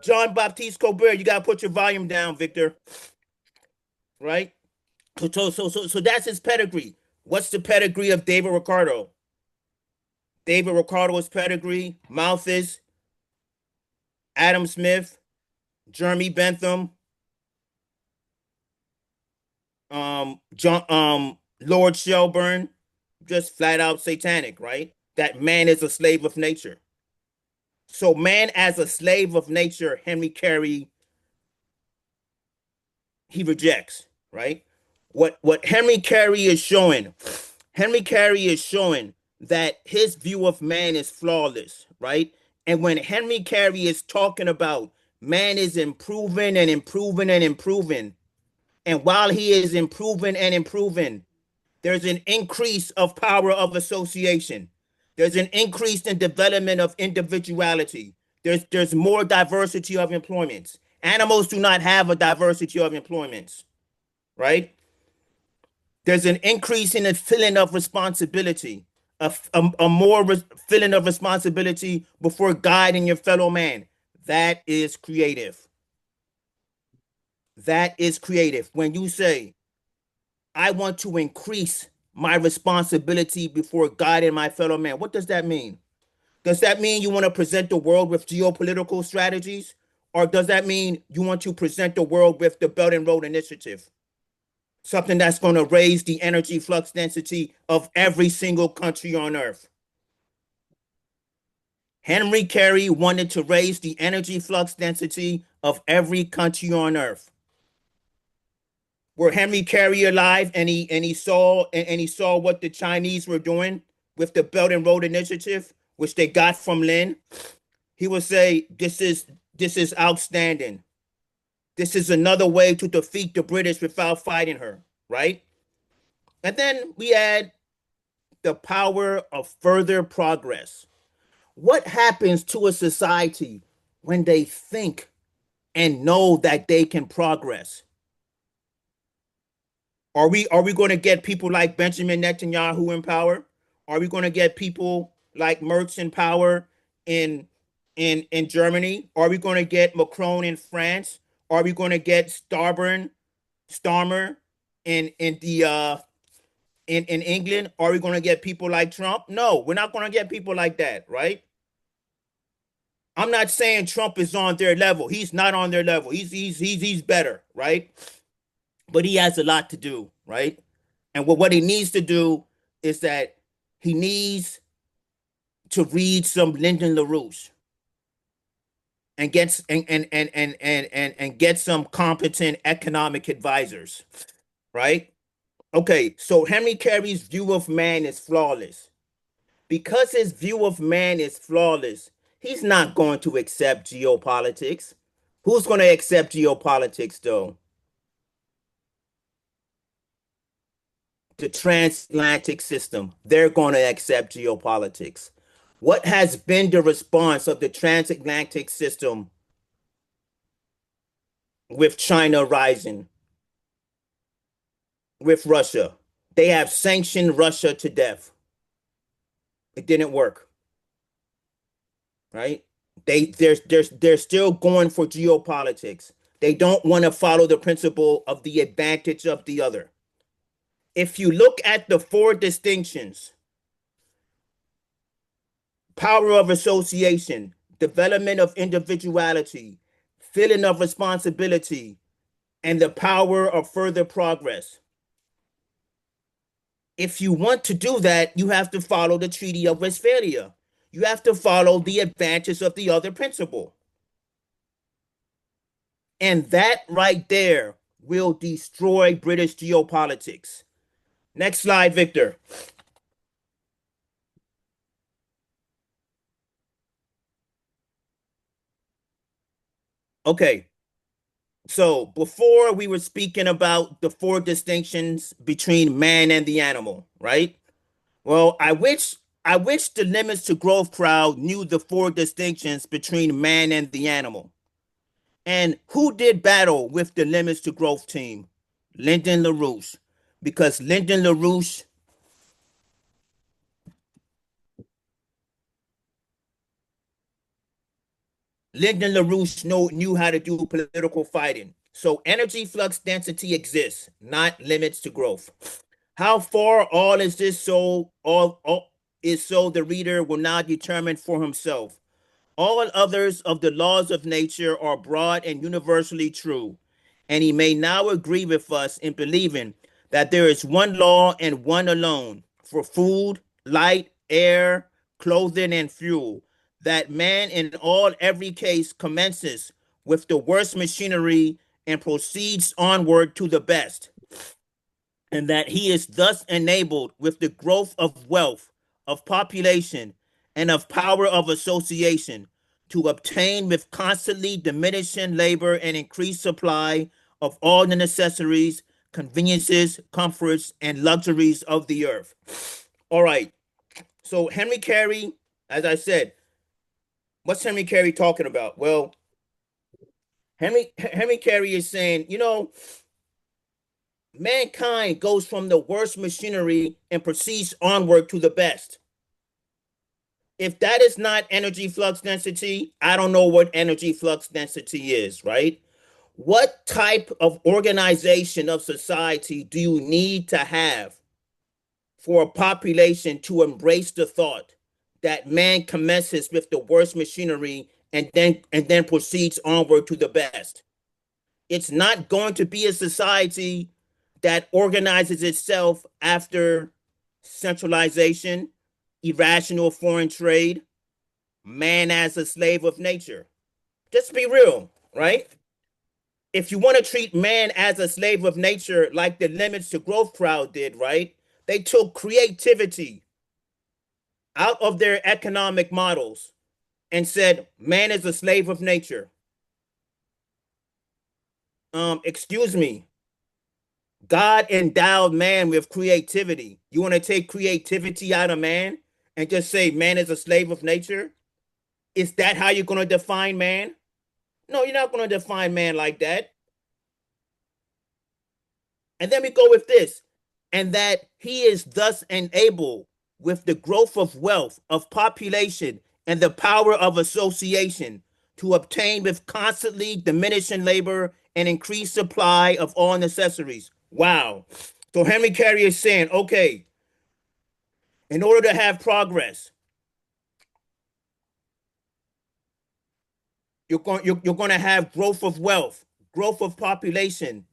B: John Baptiste Colbert. You got to put your volume down, Victor. Right? So that's his pedigree. What's the pedigree of David Ricardo? David Ricardo's pedigree: Malthus, Adam Smith, Jeremy Bentham, Lord Shelburne, just flat out satanic, right? That man is a slave of nature. So man as a slave of nature, Henry Carey, he rejects, right? What Henry Carey is showing that his view of man is flawless, right? And when Henry Carey is talking about man is improving and improving and improving, and while he is improving and improving, there's an increase of power of association. There's an increase in development of individuality. There's more diversity of employments. Animals do not have a diversity of employments, right? There's an increase in the feeling of responsibility, a more feeling of responsibility before guiding your fellow man. That is creative. That is creative. When you say, I want to increase my responsibility before guiding my fellow man, what does that mean? Does that mean you want to present the world with geopolitical strategies? Or does that mean you want to present the world with the Belt and Road Initiative? Something that's going to raise the energy flux density of every single country on earth. Henry Carey wanted to raise the energy flux density of every country on earth. Were Henry Carey alive and he saw what the Chinese were doing with the Belt and Road Initiative, which they got from Lin, he would say, this is outstanding. This is another way to defeat the British without fighting her, right? And then we add the power of further progress. What happens to a society when they think and know that they can progress? Are we going to get people like Benjamin Netanyahu in power? Are we going to get people like Merz in power in in Germany? Are we going to get Macron in France? Are we going to get Starmer in England? Are we going to get people like Trump? No, we're not going to get people like that, right? I'm not saying Trump is on their level. He's not on their level. He's better, right? But he has a lot to do, right? And what he needs to do is that he needs to read some Lyndon LaRouche and get some competent economic advisors, right? Okay, so Henry Carey's view of man is flawless. Because his view of man is flawless, he's not going to accept geopolitics. Who's going to accept geopolitics, though? The transatlantic system. They're going to accept geopolitics. What has been the response of the transatlantic system with China rising, with Russia? They have sanctioned Russia to death. It didn't work, right? They're still going for geopolitics. They don't want to follow the principle of the advantage of the other. If you look at the four distinctions: power of association, development of individuality, feeling of responsibility, and the power of further progress. If you want to do that, you have to follow the Treaty of Westphalia. You have to follow the advantage of the other principle. And that right there will destroy British geopolitics. Next slide, Victor. Okay, so before we were speaking about the four distinctions between man and the animal, right? Well, I wish the Limits to Growth crowd knew the four distinctions between man and the animal. And who did battle with the Limits to Growth team? Lyndon LaRouche. Because Lyndon LaRouche knew how to do political fighting. So energy flux density exists, not limits to growth. How far all is this so all is so the reader will now determine for himself. All others of the laws of nature are broad and universally true, and he may now agree with us in believing that there is one law and one alone for food, light, air, clothing, and fuel, that man in all every case commences with the worst machinery and proceeds onward to the best, and that he is thus enabled with the growth of wealth, of population, and of power of association to obtain with constantly diminishing labor and increased supply of all the necessaries, conveniences, comforts, and luxuries of the earth. All right. So Henry Carey, as I said, what's Henry Carey talking about? Well, Henry Carey is saying, mankind goes from the worst machinery and proceeds onward to the best. If that is not energy flux density, I don't know what energy flux density is, right? What type of organization of society do you need to have for a population to embrace the thought that man commences with the worst machinery and then proceeds onward to the best? It's not going to be a society that organizes itself after centralization, irrational foreign trade, man as a slave of nature. Just be real, right? If you want to treat man as a slave of nature, like the Limits to Growth crowd did, right? They took creativity out of their economic models and said man is a slave of nature. Excuse me. God endowed man with creativity. You want to take creativity out of man and just say man is a slave of nature? Is that how you're going to define man? No, you're not going to define man like that. And then we go with this, and that he is thus enabled with the growth of wealth, of population, and the power of association to obtain with constantly diminishing labor and increased supply of all necessaries. Wow. So Henry Carey is saying, okay, in order to have progress, you're going to have growth of wealth, growth of population,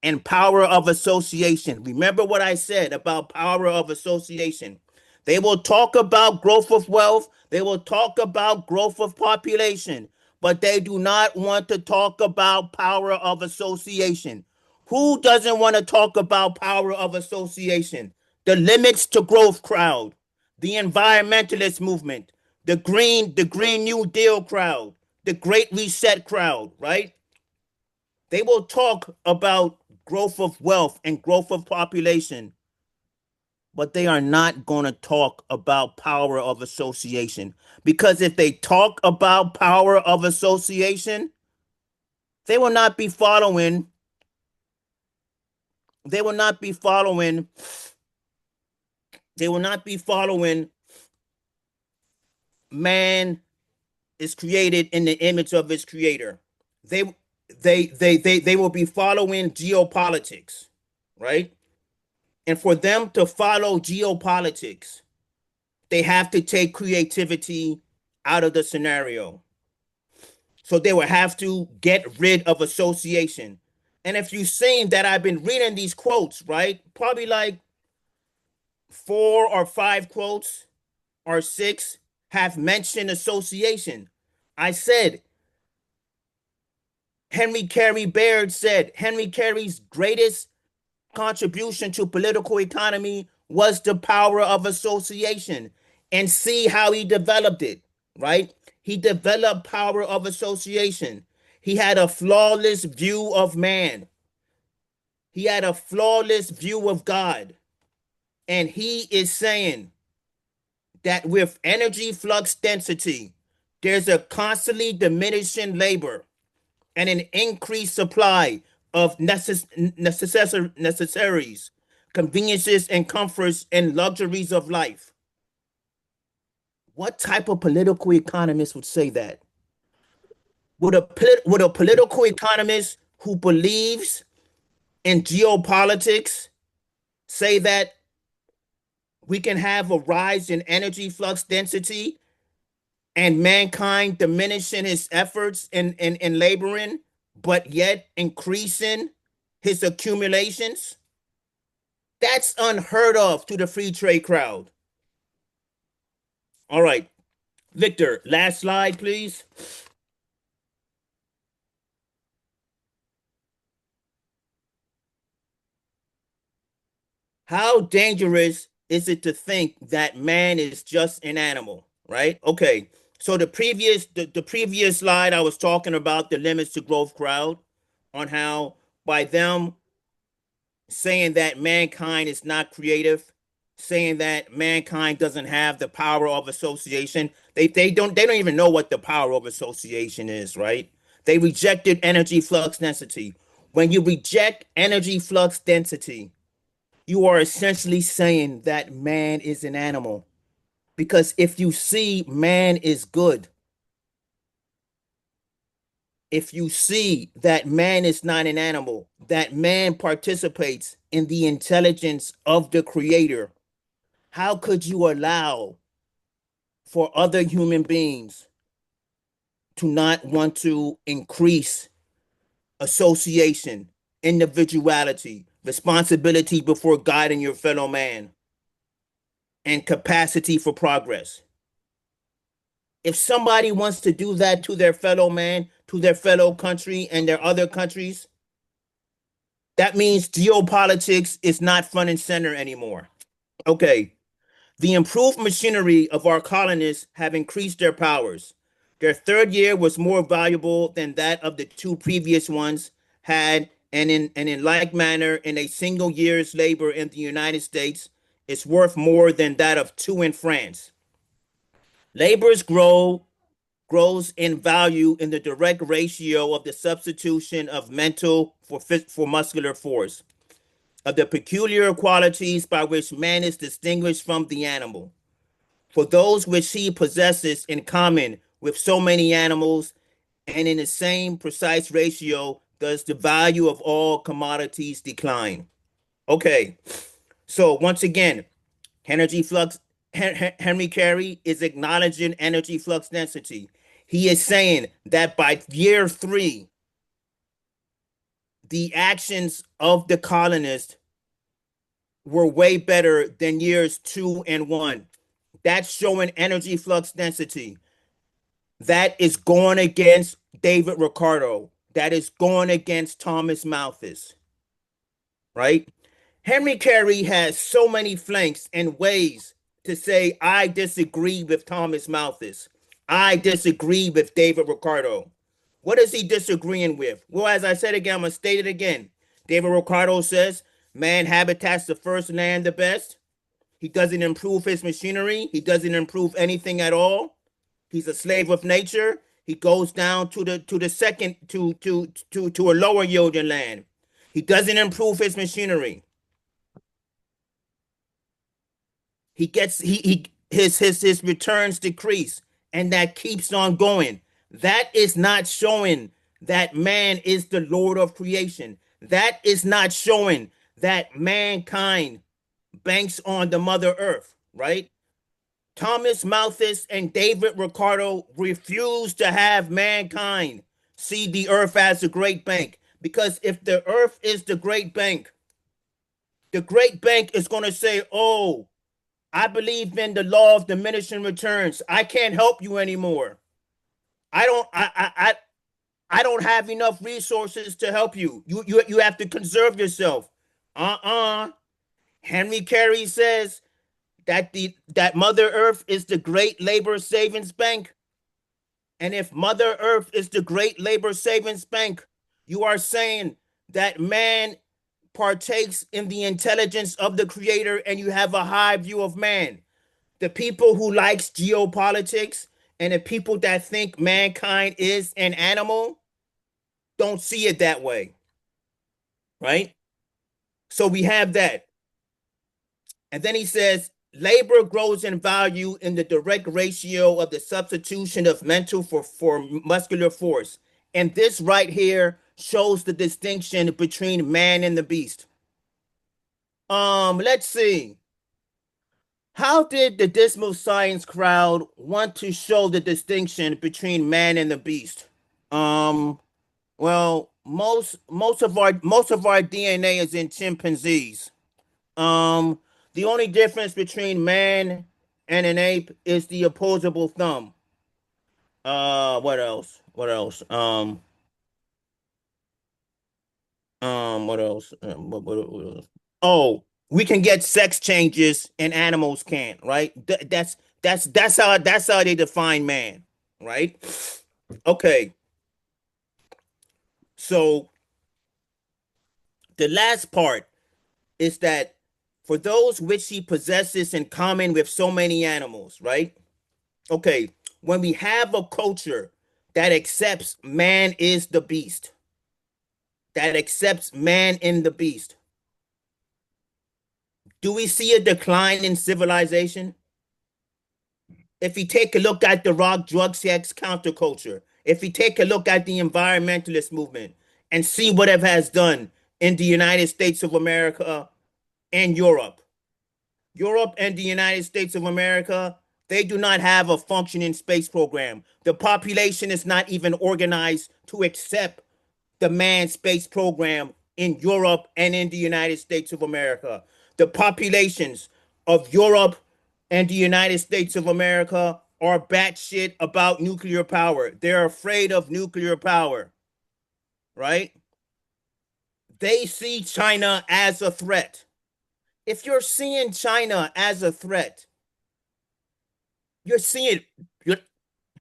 B: and power of association. Remember what I said about power of association. They will talk about growth of wealth, they will talk about growth of population, but they do not want to talk about power of association. Who doesn't want to talk about power of association? The Limits to Growth crowd, the environmentalist movement, the Green New Deal crowd, the Great Reset crowd, right? They will talk about growth of wealth and growth of population, but they are not going to talk about power of association. Because if they talk about power of association, they will not be following, they will not be following, they will not be following man is created in the image of his creator. They they will be following geopolitics, right? And for them to follow geopolitics, they have to take creativity out of the scenario. So they will have to get rid of association. And if you've seen that I've been reading these quotes, right? Probably like 4 or 5 quotes or 6 have mentioned association. I said, Henry Carey's greatest contribution to political economy was the power of association, and see how he developed it, right? He developed power of association. He had a flawless view of man. He had a flawless view of God. And he is saying that with energy flux density, there's a constantly diminishing labor and an increased supply of necessaries, conveniences, and comforts and luxuries of life. What type of political economist would say that? Would a political economist who believes in geopolitics say that we can have a rise in energy flux density and mankind diminishing his efforts in laboring, but yet increasing his accumulations? That's unheard of to the free trade crowd. All right, Victor, last slide, please. How dangerous is it to think that man is just an animal, right? Okay. So the previous slide I was talking about the Limits to Growth crowd, on how by them saying that mankind is not creative, saying that mankind doesn't have the power of association. They don't even know what the power of association is, right? They rejected energy flux density. When you reject energy flux density, you are essentially saying that man is an animal. Because if you see man is good, if you see that man is not an animal, that man participates in the intelligence of the creator, how could you allow for other human beings to not want to increase association, individuality, responsibility before God and your fellow man, and capacity for progress? If somebody wants to do that to their fellow man, to their fellow country and their other countries, that means geopolitics is not front and center anymore. Okay. The improved machinery of our colonists have increased their powers. Their third year was more valuable than that of the two previous ones had, and in like manner, in a single year's labor in the United States, is worth more than that of two in France. Labors grows in value in the direct ratio of the substitution of mental for muscular force, of the peculiar qualities by which man is distinguished from the animal, for those which he possesses in common with so many animals, and in the same precise ratio does the value of all commodities decline. Okay, so once again, energy flux. Henry Carey is acknowledging energy flux density. He is saying that by year 3, the actions of the colonists were way better than years 2 and 1. That's showing energy flux density. That is going against David Ricardo. That is going against Thomas Malthus, right? Henry Carey has so many flanks and ways to say, I disagree with Thomas Malthus. I disagree with David Ricardo. What is he disagreeing with? Well, as I said again, I'm going to state it again. David Ricardo says, man habitats the first land the best. He doesn't improve his machinery. He doesn't improve anything at all. He's a slave of nature. He goes down to the second to a lower yielding land. He doesn't improve his machinery. He gets he his returns decrease, and that keeps on going. That is not showing that man is the Lord of creation. That is not showing that mankind banks on the Mother Earth, right? Thomas Malthus and David Ricardo refuse to have mankind see the earth as a great bank. Because if the earth is the great bank is going to say, oh, I believe in the law of diminishing returns. I can't help you anymore. I don't I don't have enough resources to help you. You have to conserve yourself. Uh-uh. Henry Carey says that Mother Earth is the great labor savings bank. And if Mother Earth is the great labor savings bank, you are saying that man partakes in the intelligence of the creator and you have a high view of man. The people who likes geopolitics and the people that think mankind is an animal don't see it that way, right? So we have that. And then he says, labor grows in value in the direct ratio of the substitution of mental for muscular force. And this right here shows the distinction between man and the beast. Let's see. How did the dismal science crowd want to show the distinction between man and the beast? Um, well, most of our DNA is in chimpanzees. Um, the only difference between man and an ape is the opposable thumb. What else? What else? What else? What else? Oh, we can get sex changes and animals can't, right? That's how they define man, right? Okay, so the last part is that for those which he possesses in common with so many animals, right? Okay, when we have a culture that accepts man is the beast, that accepts man in the beast, do we see a decline in civilization? If we take a look at the rock, drug, sex counterculture, if we take a look at the environmentalist movement and see what it has done in the United States of America and Europe, Europe and the United States of America, they do not have a functioning space program. The population is not even organized to accept the manned space program in Europe and in the United States of America. The populations of Europe and the United States of America are batshit about nuclear power. They're afraid of nuclear power, right? They see China as a threat. If you're seeing China as a threat, you're seeing you're,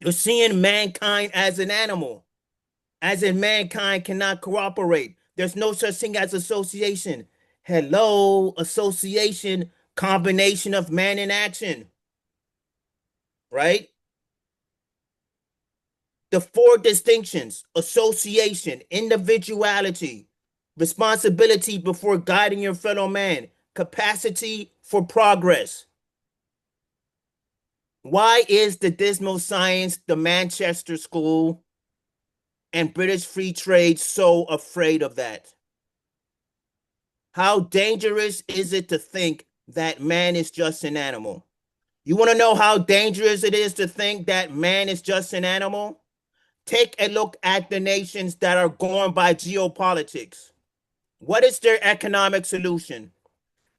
B: you're seeing mankind as an animal, as in mankind cannot cooperate. There's no such thing as association. Hello, association, combination of man and action, right? The four distinctions: association, individuality, responsibility before guiding your fellow man, capacity for progress. Why is the dismal science, the Manchester School, and British free trade so afraid of that? How dangerous is it to think that man is just an animal? You want to know how dangerous it is to think that man is just an animal? Take a look at the nations that are going by geopolitics. What is their economic solution?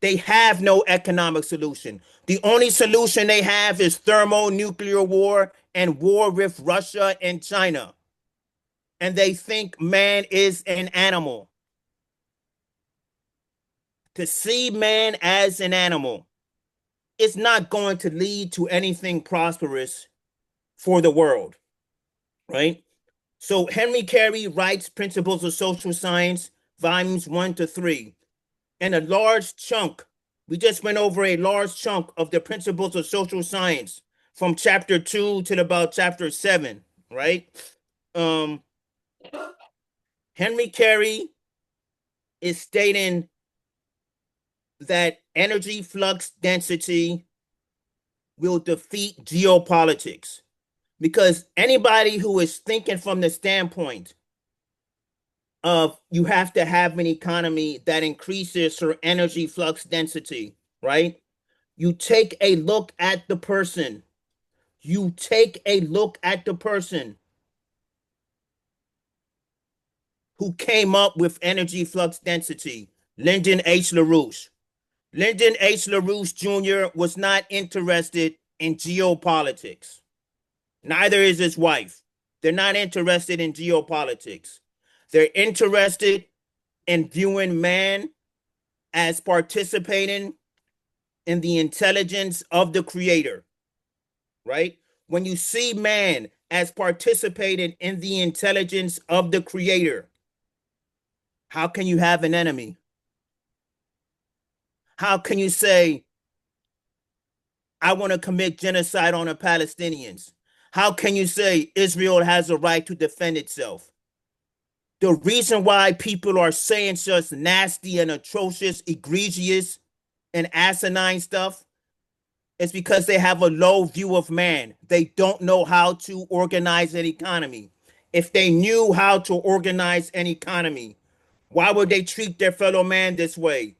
B: They have no economic solution. The only solution they have is thermonuclear war and war with Russia and China. And they think man is an animal. To see man as an animal is not going to lead to anything prosperous for the world, right? So Henry Carey writes Principles of Social Science, volumes 1 to 3. And a large chunk, we just went over a large chunk of the Principles of Social Science from chapter 2 to about chapter 7, right? Um, Henry Carey is stating that energy flux density will defeat geopolitics, because anybody who is thinking from the standpoint of you have to have an economy that increases her energy flux density, right? You take a look at the person. You take a look at the person who came up with energy flux density, Lyndon H. LaRouche. Lyndon H. LaRouche Jr. was not interested in geopolitics. Neither is his wife. They're not interested in geopolitics. They're interested in viewing man as participating in the intelligence of the creator, right? When you see man as participating in the intelligence of the creator, how can you have an enemy? How can you say, I want to commit genocide on the Palestinians? How can you say Israel has a right to defend itself? The reason why people are saying such nasty and atrocious, egregious, and asinine stuff is because they have a low view of man. They don't know how to organize an economy. If they knew how to organize an economy, why would they treat their fellow man this way?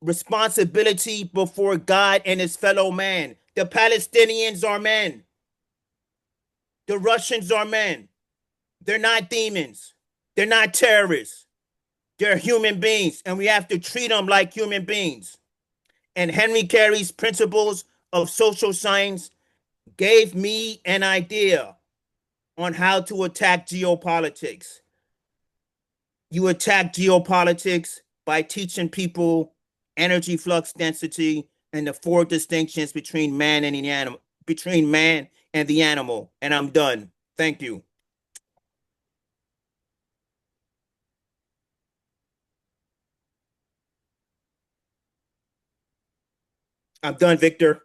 B: Responsibility before God and his fellow man. The Palestinians are men. The Russians are men. They're not demons. They're not terrorists. They're human beings, and we have to treat them like human beings. And Henry Carey's Principles of Social Science gave me an idea on how to attack geopolitics. You attack geopolitics by teaching people energy flux density and the four distinctions between man and the animal, between man and the animal. And I'm done. Thank you. I'm done, Victor.